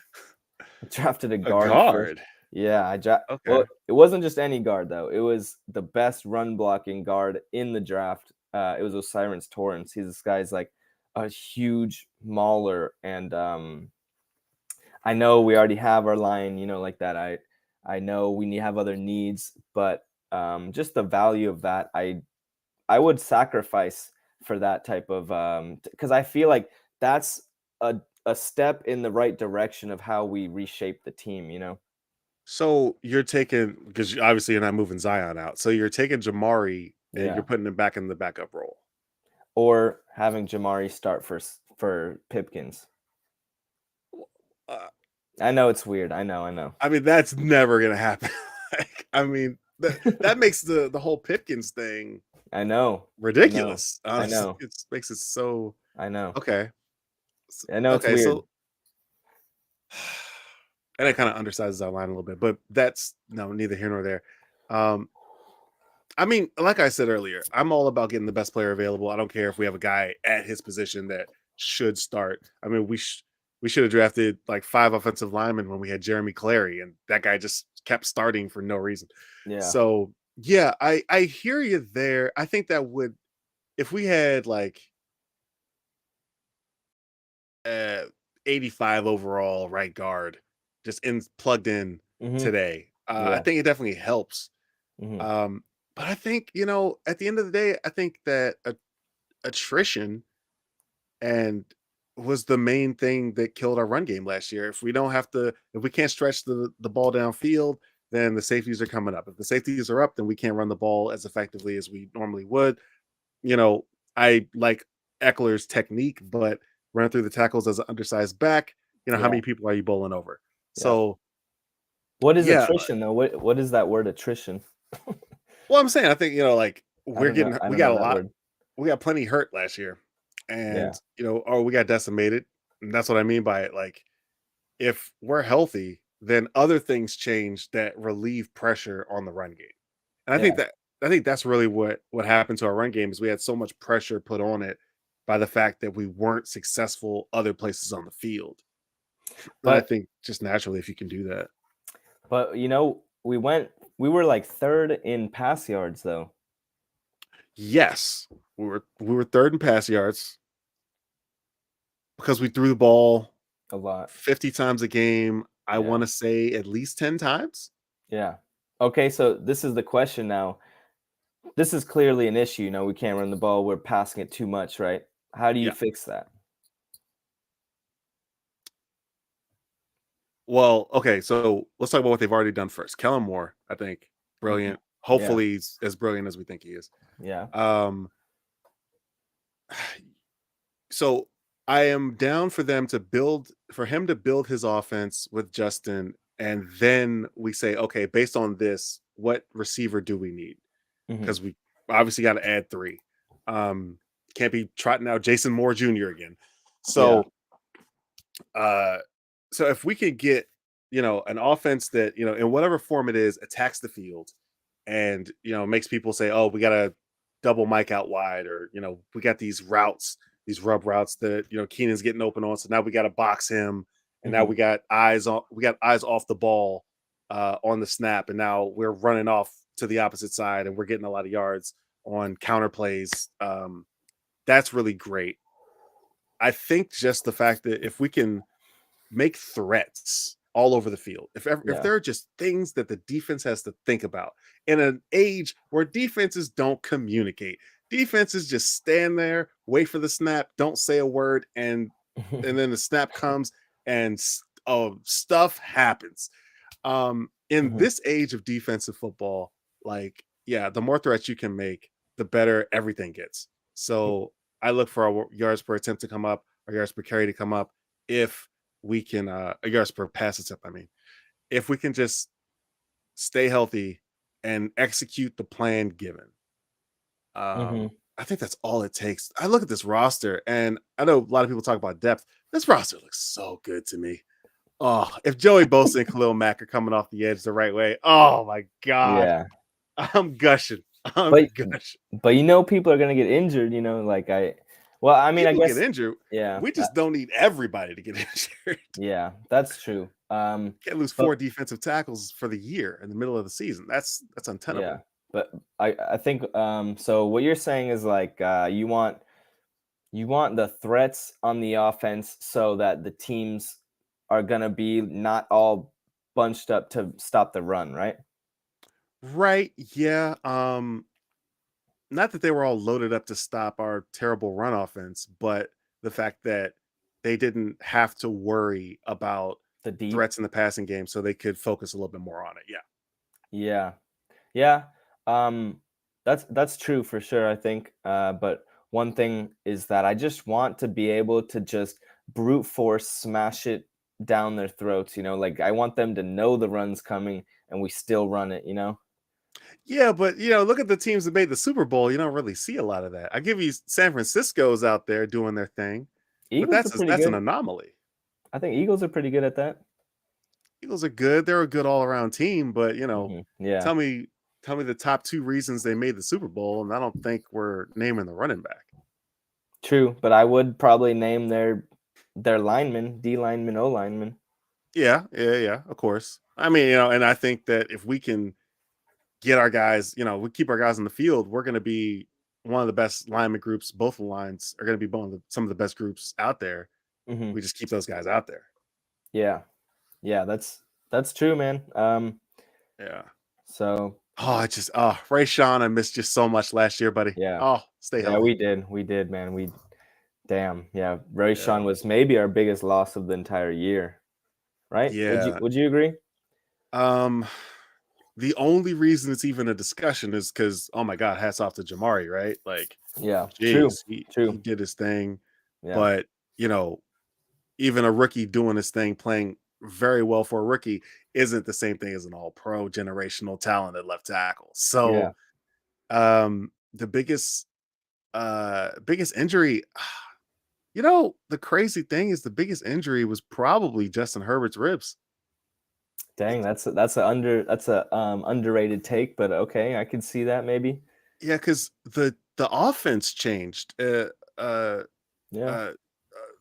Drafted a A guard first. guard. Yeah, Okay. well, it wasn't just any guard though. It was the best run blocking guard in the draft. It was Osiris Torrance. This guy's like a huge mauler, and I know we already have our line, like that. I know we need have other needs, but just the value of that, I would sacrifice for that type of because I feel like that's a step in the right direction of how we reshape the team. So you're taking, because obviously you're not moving Zion out. So you're taking Jamari and you're Yeah. putting him back in the backup role. Or having Jamari start for Pipkins. Uh, I know it's weird. I know. I mean, that's never gonna happen. Like, I mean, that makes the whole Pipkins thing I know. I know. ridiculous. I Honestly, know. it makes it so I know. okay. I know it's Okay, weird. so and it kind of undersizes our line a little bit, but that's no neither here nor there. Um, I mean, like I said earlier, I'm all about getting the best player available. I don't care if we have a guy at his position that should start. I mean, we should have drafted like 5 offensive linemen when we had Jeremy Clary, and that guy just kept starting for no reason. Yeah. So yeah, I hear you there. I think that would, if we had like uh 85 overall right guard just in plugged in Mhm. today, I Yeah. think it definitely helps. Mhm. Um, but I think, at the end of the day, I think that attrition and was the main thing that killed our run game last year. If we can't stretch the ball downfield, then the safeties are coming up. If the safeties are up, then we can't run the ball as effectively as we normally would. You know, I like Eckler's technique, but running through the tackles as an undersized back, how Yeah. many people are you bowling over? Yeah. So What is yeah, attrition though? What is that word attrition? well, I'm saying I think, like I don't know. I we don't know got a that lot, word. we got plenty hurt last year, Yeah. and or we got decimated. And that's what I mean by it. Like, if we're healthy, then other things change that relieve pressure on the run game. And Yeah. I think that's really what happened to our run game is we had so much pressure put on it by the fact that we weren't successful other places on the field. And I But think just naturally, if you can do that, we were like third in pass yards though. yes, we were third in pass yards because we threw the ball A lot. 50 times a game. I Yeah. want to say at least 10 times. Yeah. Okay, so this is the question now. This is clearly an issue. We can't run the ball. We're passing it too much, right? How do you Yeah. fix that? Well, okay, so let's talk about what they've already done first. Kellen Moore, I think, Mhm. brilliant. Yeah. Hopefully, he's as brilliant as we think he is. Yeah. Um, so I am down for him to build his offense with Justin, and then we say, okay, based on this, what receiver do we need? Mhm. Because we obviously got to add three. Um, can't be trotting out Jason Moore Jr. again. Yeah. So uh so if we could get, an offense that, in whatever form it is, attacks the field and, makes people say, oh, we got to double Mike out wide, or, we got these routes, these rub routes that, Keenan's getting open on. So now we got to box him. And now Mhm. we got eyes off the ball. on the snap, and now we're running off to the opposite side and we're getting a lot of yards on counter plays. That's really great. I think just the fact that if we can make threats all over the field, if Yeah. there are just things that the defense has to think about in an age where defenses don't communicate, defenses just stand there, wait for the snap, don't say a word, and then the snap comes and stuff happens. In Mhm. this age of defensive football, like, yeah, the more threats you can make, the better everything gets. So I look for our yards per attempt to come up, our yards per carry to come up. If we can, yards per pass attempt, I mean, if we can just stay healthy and execute the plan given. Mhm. I think that's all it takes. I look at this roster, and I know a lot of people talk about depth. This roster looks so good to me. Oh, if Joey Bosa and Khalil Mack are coming off the edge the right way, oh my god, Yeah. I'm gushing. I'm But gushing. people are gonna get injured, like well, I mean, I People get guess injured. yeah, We just don't need everybody to get injured. yeah, that's true. Can't lose But 4 defensive tackles for the year in the middle of the season. That's yeah, untenable. but I think so what you're saying is like you want the threats on the offense so that the teams are gonna be not all bunched up to stop the run, right? Right? Yeah. Not that they were all loaded up to stop our terrible run offense, but the fact that they didn't have to worry about The deep. threats in the passing game, so they could focus a little bit more on it. Yeah. Yeah. Yeah. Um that's true for sure, I think. But one thing is that I just want to be able to just brute force smash it down their throats, like I want them to know the run's coming and we still run it. Yeah, but look at the teams that made the Super Bowl. You don't really see a lot of that. I give you San Francisco's out there doing their thing, but Eagles are pretty that's an good. anomaly. I think Eagles are pretty good at that. Eagles are good. They're a good all around team, but Yeah. tell me tell me the top two reasons they made the Super Bowl, and I don't think we're naming the running back. True, but I would probably name their linemen, D linemen, O linemen. Yeah, yeah, yeah. Of course. I mean, and I think that if we can get our guys, we keep our guys in the field, we're going to be one of the best lineman groups. Both the lines are going to be some of the best groups out there. Hmm. We just keep those guys out there. Yeah. Yeah, that's true, man. Yeah. So Oh, Ray Sean, I missed you so much last year, buddy. yeah. Oh, stay Yeah, healthy. we did, man. Damn, yeah. Ray Yeah. Sean was maybe our biggest loss of the entire year, right? Yeah. Would you agree? Um, the only reason it's even a discussion is because, oh my God, hats off to Jamari, right? Like, Yeah, true, geez, he true. did his thing. Yeah, But, you know, even a rookie doing his thing, playing very well for a rookie, isn't the same thing as an all pro generational talent at left tackle. yeah. So the biggest injury, the crazy thing is the biggest injury was probably Justin Herbert's ribs. Dang, that's a underrated take, but okay, I can see that maybe. Yeah, because the offense changed. Uh, Yeah, uh,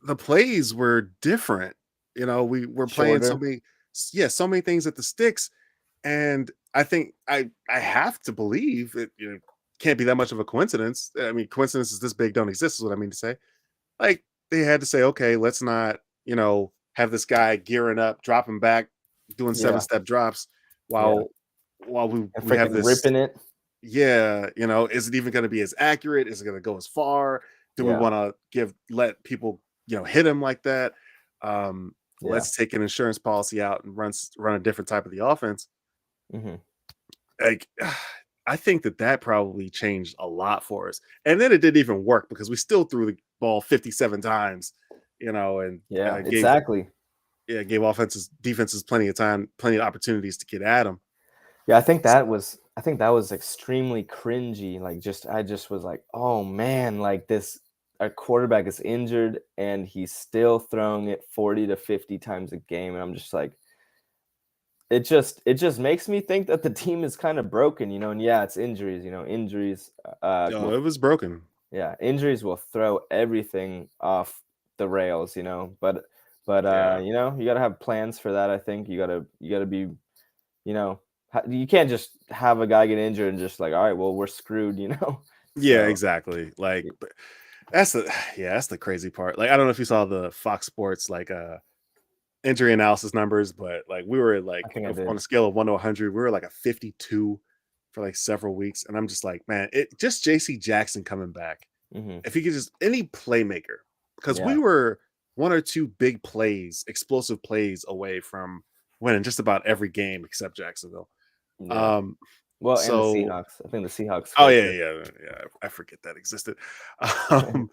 the plays were different. We were playing shorter. so many things at the sticks, and I think I have to believe it. Can't be that much of a coincidence. I mean, coincidences this big don't exist, is what I mean to say. Like, they had to say, okay, let's not have this guy gearing up, dropping back, doing Yeah, 7-step drops yeah. while And we have freaking this. ripping it. Yeah, is it even going to be as accurate? Is it going to go as far? Do we Yeah, want to let people hit him like that? yeah. Let's take an insurance policy out and run a different type of the offense. Hmm. Like, I think that probably changed a lot for us. And then it didn't even work because we still threw the ball 57 times, and Yeah, gave exactly. gave offenses defenses plenty of time, plenty of opportunities to get at them. Yeah, I think that was extremely cringy. Like I just was like, "Oh man, like this our quarterback is injured and he's still throwing it 40 to 50 times a game." And I'm just like it just makes me think that the team is kind of broken. And yeah, it's injuries, injuries Oh, will it was broken. yeah, injuries will throw everything off the rails. But Yeah. you got to have plans for that, I think. You got to be you know, you can't just have a guy get injured and just like, all right, well, we're screwed, Yeah, So exactly. Like, y- but that's the yeah, that's the crazy part. Like, I don't know if you saw the Fox Sports like injury analysis numbers, but like we were I like think I on did. a scale of 1 to 100, we were like a 52 for like several weeks, and I'm just like, man, it just JC Jackson coming back. Hmm. If he could just any playmaker, because we Yeah, were one or two big plays, explosive plays away from winning just about every game except Jacksonville. yeah. Um, Well, and the so Seahawks. I think the Seahawks oh scored yeah, too. yeah, yeah. I forget that existed. Um,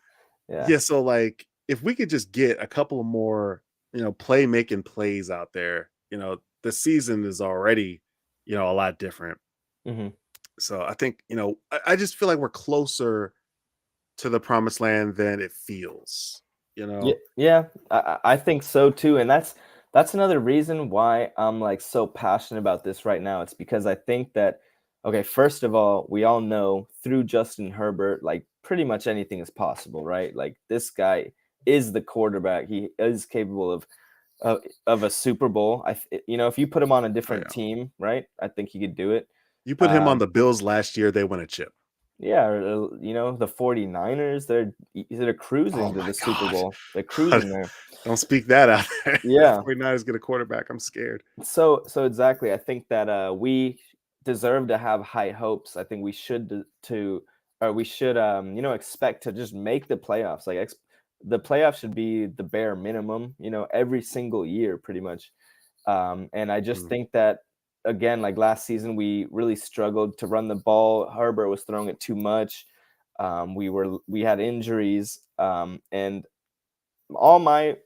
Yeah. yeah, so like if we could just get a couple of more, playmaking plays out there, the season is already, a lot different. Hmm. So I think, I just feel like we're closer to the promised land than it feels, you Yeah, know? yeah, I think so too, and that's another reason why I'm like so passionate about this right now. It's because I think that okay, first of all, we all know through Justin Herbert, like pretty much anything is possible, right? Like this guy is the quarterback. He is capable of a Super Bowl. If you put him on a Oh different yeah. team, right? I think he could do it. You put him on Um, the Bills last year, they win a chip. yeah, or, the 49ers, they're Oh cruising to my the Super God. Bowl. They're cruising there. Don't speak that out there. If Yeah. 49ers get a quarterback, I'm scared. So exactly, I think that we deserve to have high hopes. I think we should or we should expect to just make the playoffs. Like the playoffs should be the bare minimum, every single year pretty much. And I just Mm. think that again, like last season, we really struggled to run the ball. Herbert was throwing it too much. We had injuries, and all my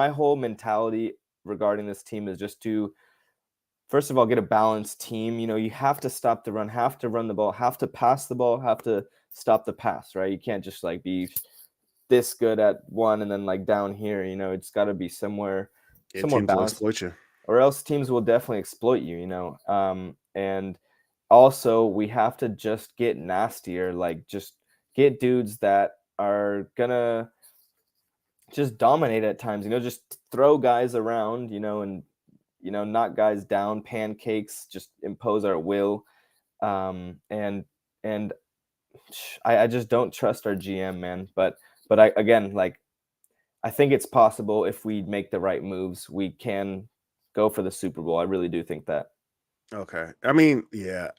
whole mentality regarding this team is just to first of all get a balanced team. You have to stop the run, have to run the ball, have to pass the ball, have to stop the pass, right? You can't just like be this good at one and then like down here. It's got to be Yeah, somewhat teams will balanced, exploit you. or else teams will definitely exploit you. And also we have to just get nastier, like just get dudes that are gonna just dominate at times, just throw guys around, and knock guys down, pancakes, just impose our will. And I just don't trust our GM, man. But I again, like I think it's possible if we make the right moves, we can go for the Super Bowl. I really do think that. Okay. I mean, yeah,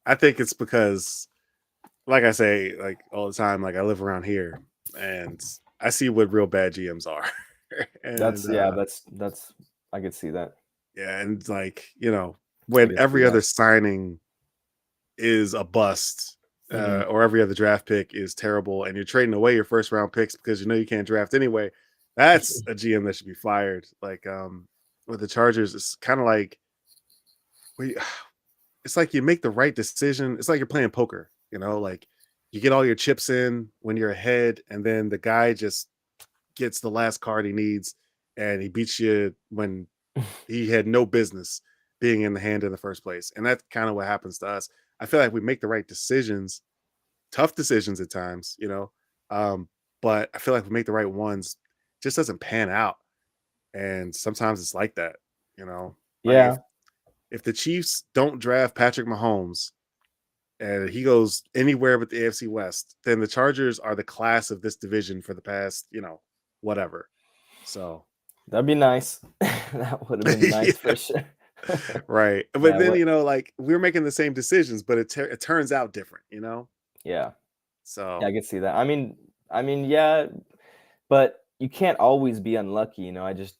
I think it's because, like I say, like all the time, like I live around here and I see what real bad GMs are. and That's yeah, that's I could see that. yeah, and like, I when could see every that. other signing is a bust, Hmm. or every other draft pick is terrible, and you're trading away your first round picks because you know you can't draft anyway, that's a GM that should be fired. Like with the Chargers, it's kind of like we it's like you make the right decision. It's like you're playing poker, like you get all your chips in when you're ahead, and then the guy just gets the last card he needs, and he beats you when he had no business being in the hand in the first place. And that's kind of what happens to us. I feel like we make the right decisions, tough decisions at times, um, but I feel like we make the right ones, just doesn't pan out. And sometimes it's like that, like Yeah, if the Chiefs don't draft Patrick Mahomes and he goes anywhere but the AFC West, then the Chargers are the class of this division for the past, whatever. So, that'd be nice. That would have been nice yeah, for sure. right. But Yeah, then, what like we're making the same decisions, but it turns out different. yeah. Yeah, So, I could see that. I mean, yeah, but you can't always be unlucky. I just,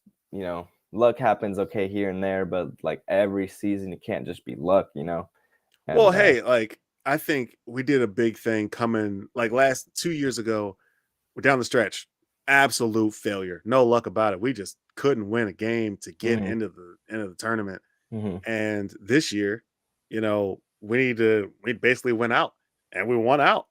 luck happens okay here and there, but like every season, it can't just be luck. well, And hey, like I think we did a big thing coming like last 2 years ago. We're down the stretch, absolute failure. No luck about it. We just couldn't win a game to get hmm, into the tournament. hmm, And this year, we basically went out and we won out.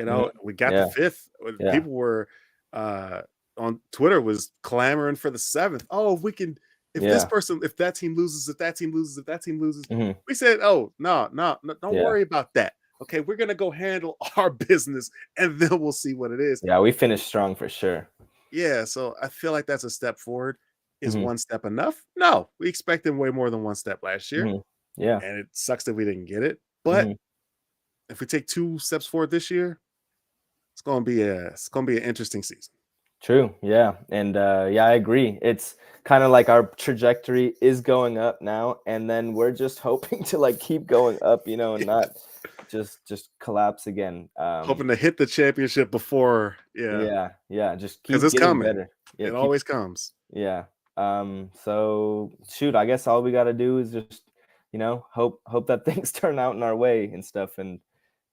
hmm, We got the yeah, fifth. yeah, People were uh on Twitter was clamoring for the seventh. Oh, if we can, if this yeah, person, if that team loses, if that team loses, if that team loses. hmm, We said, oh, no, no, no, don't yeah, worry about that. Okay, we're gonna go handle our business and then we'll see what it is. yeah. We finished strong for sure. Yeah, so I feel like that's a step forward. Is Hmm, one step enough? No, we expected way more than one step last year. hmm. Yeah. and it sucks that we didn't get it. But Hmm. if we take 2 steps forward this year, it's gonna be an interesting season. True. Yeah. And yeah, I agree. It's kind of like our trajectory is going up now, and then we're just hoping to like keep going up, and not just collapse again. Hoping to hit the championship before, yeah, Yeah, yeah, just because keep it's getting coming. better. Yeah, It keep always comes. yeah. So shoot, I guess all we got to do is just, hope that things turn out in our way and stuff. And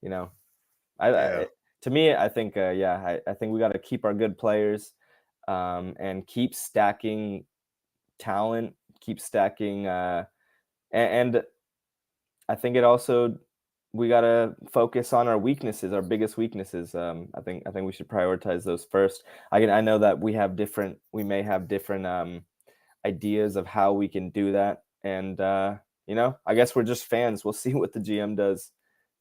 you know, Yeah, to me, I think yeah, I think we got to keep our good players, and keep stacking talent, keep stacking, and I think it also we gotta focus on our weaknesses, our biggest weaknesses. I think we should prioritize those first. I know that we may have different ideas of how we can do that, and I guess we're just fans. We'll see what the GM does.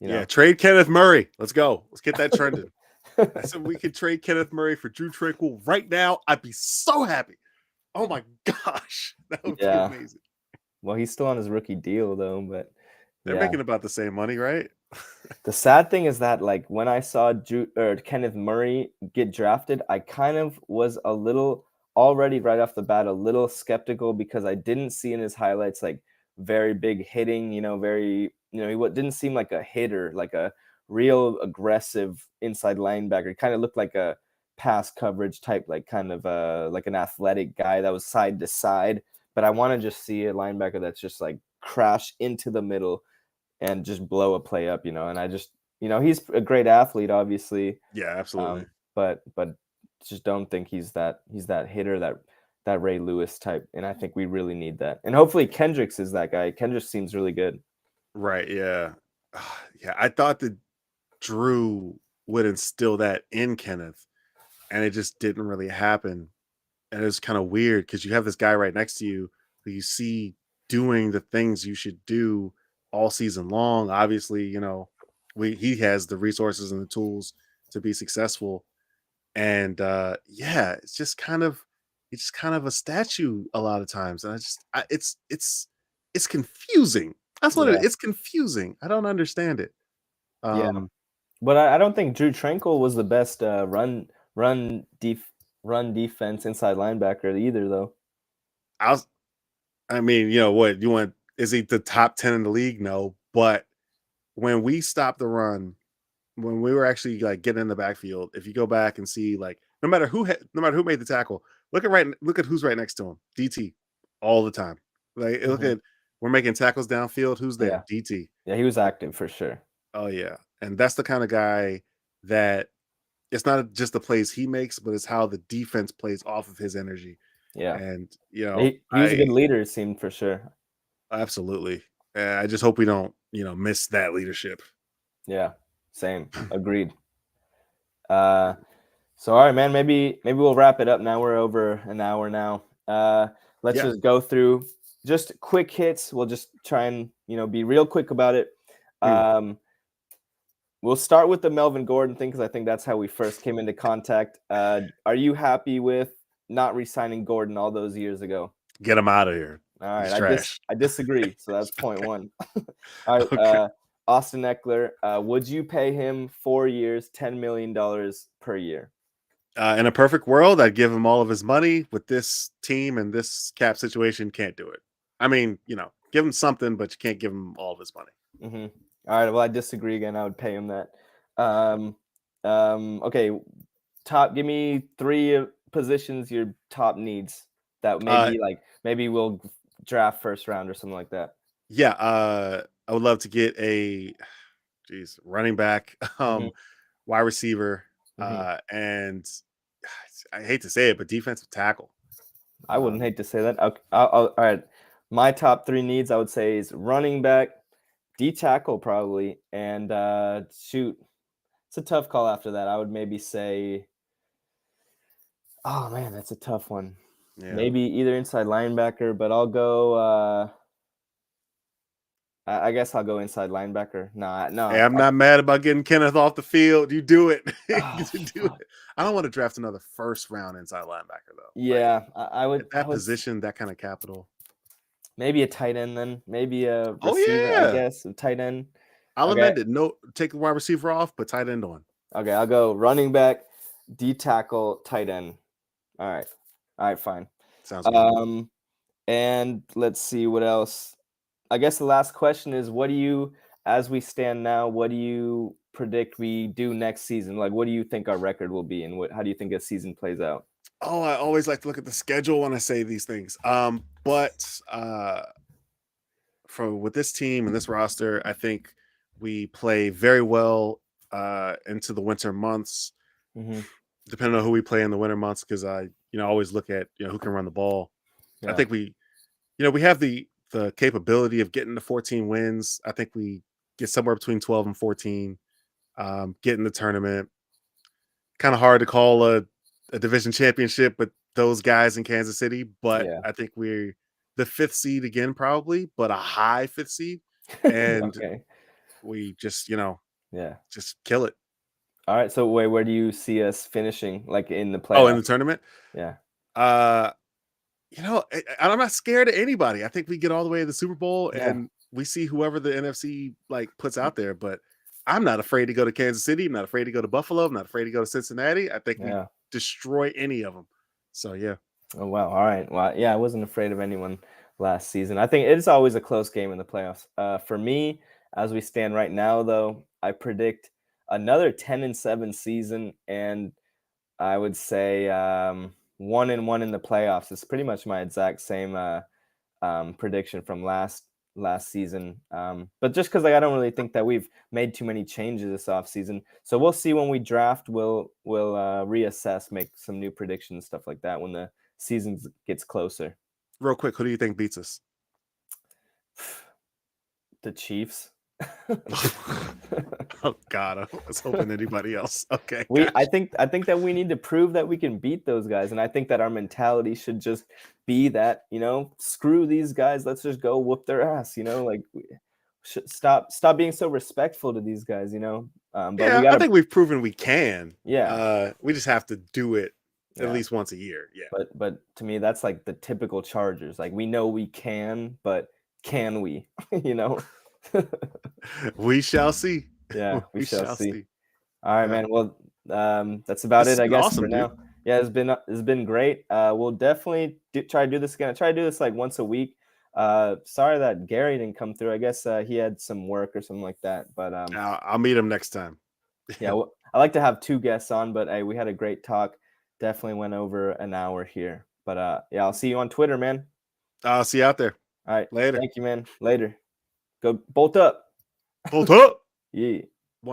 You yeah. know. Trade Kenneth Murray. Let's go. Let's get that trending. I said we could trade Kenneth Murray for Drew Tranquil right now. I'd be so happy. Oh my gosh, that would be Yeah. amazing. Well, he's still on his rookie deal though, but They're yeah. making about the same money, right? The sad thing is that, like, when I saw Kenneth Murray get drafted, I kind of was a little already right off the bat a little skeptical because I didn't see in his highlights like very big hitting. Very didn't seem like a hitter, like a real aggressive inside linebacker. He kind of looked like a pass coverage type, like kind of like an athletic guy that was side to side. But I want to just see a linebacker that's just like crash into the middle and just blow a play up, and I just, he's a great athlete, obviously, Yeah, absolutely. but just don't think he's that hitter, that Ray Lewis type, and I think we really need that. And hopefully Kendricks is that guy. Kendricks seems really good. Right. Yeah. Yeah. I thought that Drew would instill that in Kenneth, and it just didn't really happen. And it was kind of weird because you have this guy right next to you who you see doing the things you should do all season long. Obviously, he has the resources and the tools to be successful. And yeah, it's just kind of a statue a lot of times. And it's confusing. That's what Yeah, it's confusing. I don't understand it. yeah, Um but I don't think Drew Tranquil was the best run defense inside linebacker either, though. I was I mean, what you want, is he the top 10 in the league? No, but when we stopped the run, when we were actually like getting in the backfield, if you go back and see, like, no matter who made the tackle, look at who's right next to him. DT all the time. Like, look Hmm. at, we're making tackles downfield. Who's there? Yeah, DT. yeah, he was active for sure. Oh yeah, and that's the kind of guy that it's not just the plays he makes, but it's how the defense plays off of his energy. Yeah, And he was a I good leader, it seemed, for sure. absolutely, I just hope we don't miss that leadership. Yeah, same. Agreed. Uh, so all right, man. Maybe we'll wrap it up now. We're over an hour now. Let's Yeah. just go through just quick hits. We'll just try and be real quick about it. Mm. Um, we'll start with the Melvin Gordon thing because I think that's how we first came into contact. Are you happy with not re-signing Gordon all those years ago? Get him out of here. All He's right, trash. I disagree. So that's point one. All right, Okay. Austin Eckler, would you pay him 4 years, $10 million per year? In a perfect world, I'd give him all of his money. With this team and this cap situation, can't do it. I mean, give him something, but you can't give him all of his money. Hmm. All right. Well, I disagree again. I would pay him that. Um, okay. Give me three positions your top needs that Uh, maybe we'll draft first round or something like that. yeah. I would love to get a, geez, running back, Hmm. wide receiver, Hmm. and I hate to say it, but defensive tackle. I wouldn't Um, hate to say that. All right. My top three needs I would say is running back, D tackle probably, and shoot. It's a tough call after that. I would maybe say, oh man, that's a tough one. yeah. Maybe either inside linebacker, but I'll go. I guess I'll go inside linebacker. Nah, Hey, no. I'm not mad about getting Kenneth off the field. You do it. Oh, You do fuck. it. I don't want to draft another first round inside linebacker though. Like, Yeah, I would. at that position, that kind of capital. Maybe a tight end then. Maybe a Oh receiver, I yeah, guess, a tight end. I'll Okay. amend it. No, take the wide receiver off, but tight end on. Okay, I'll go running back, D tackle, tight end. All right. All right, fine. Sounds good. Um, and let's see what else. I guess the last question is what do you, as we stand now, what do you predict we do next season? Like, what do you think our record will be, and how do you think a season plays out? Oh, I always like to look at the schedule when I say these things. But for with this team and this roster, I think we play very well into the winter months, Hmm. depending on who we play in the winter months, because I, always look at who can run the ball. I Yeah, think we have the capability of getting to 14 wins. I think we get somewhere between 12 and 14, get in the tournament. Kind of hard to call a division championship with those guys in Kansas City, but yeah. I think we're the fifth seed again, probably, but a high fifth seed. And Okay, we just, yeah. just kill it. All right. So, where do you see us finishing, like in the Oh, in the playoffs? tournament, Yeah, uh, I'm not scared of anybody. I think we get all the way to the Super Bowl yeah, and we see whoever the NFC like puts out there. But I'm not afraid to go to Kansas City. I'm not afraid to go to Buffalo. I'm not afraid to go to Cincinnati. I think we yeah. destroy any of them. So yeah. Oh wow! All right. Well, yeah, I wasn't afraid of anyone last season. I think it's always a close game in the playoffs. For me, as we stand right now, though, I predict another 10-7 season, and I would say 1-1 in the playoffs. It's pretty much my exact same prediction from last season. But just because like, I don't really think that we've made too many changes this offseason. So we'll see when we draft. We'll reassess, make some new predictions, stuff like that when the season gets closer. Real quick, who do you think beats us? The Chiefs. Oh God, I was hoping anybody else. Okay, We gosh. I think that we need to prove that we can beat those guys, and I think that our mentality should just be that, screw these guys, let's just go whoop their ass, like we should stop being so respectful to these guys, but we Yeah, I gotta, think we've proven we can. yeah, We just have to do it at yeah. least once a year. Yeah. But to me, that's like the typical Chargers. Like we know we can, but can we? you know? We shall see. Yeah, we We shall shall see. see. All right, Yeah. man. Well, that's about This it, has I been guess, awesome, for dude. now. Yeah, it's been great. We'll definitely try to do this again. I try to do this like once a week. Sorry that Gary didn't come through. I guess he had some work or something like that. But I'll meet him next time. yeah, well, I like to have two guests on. But hey, we had a great talk. Definitely went over an hour here. But yeah, I'll see you on Twitter, man. I'll see you out there. All right, Later. thank you, man. Later. Go bolt up. Bolt up. Yeah.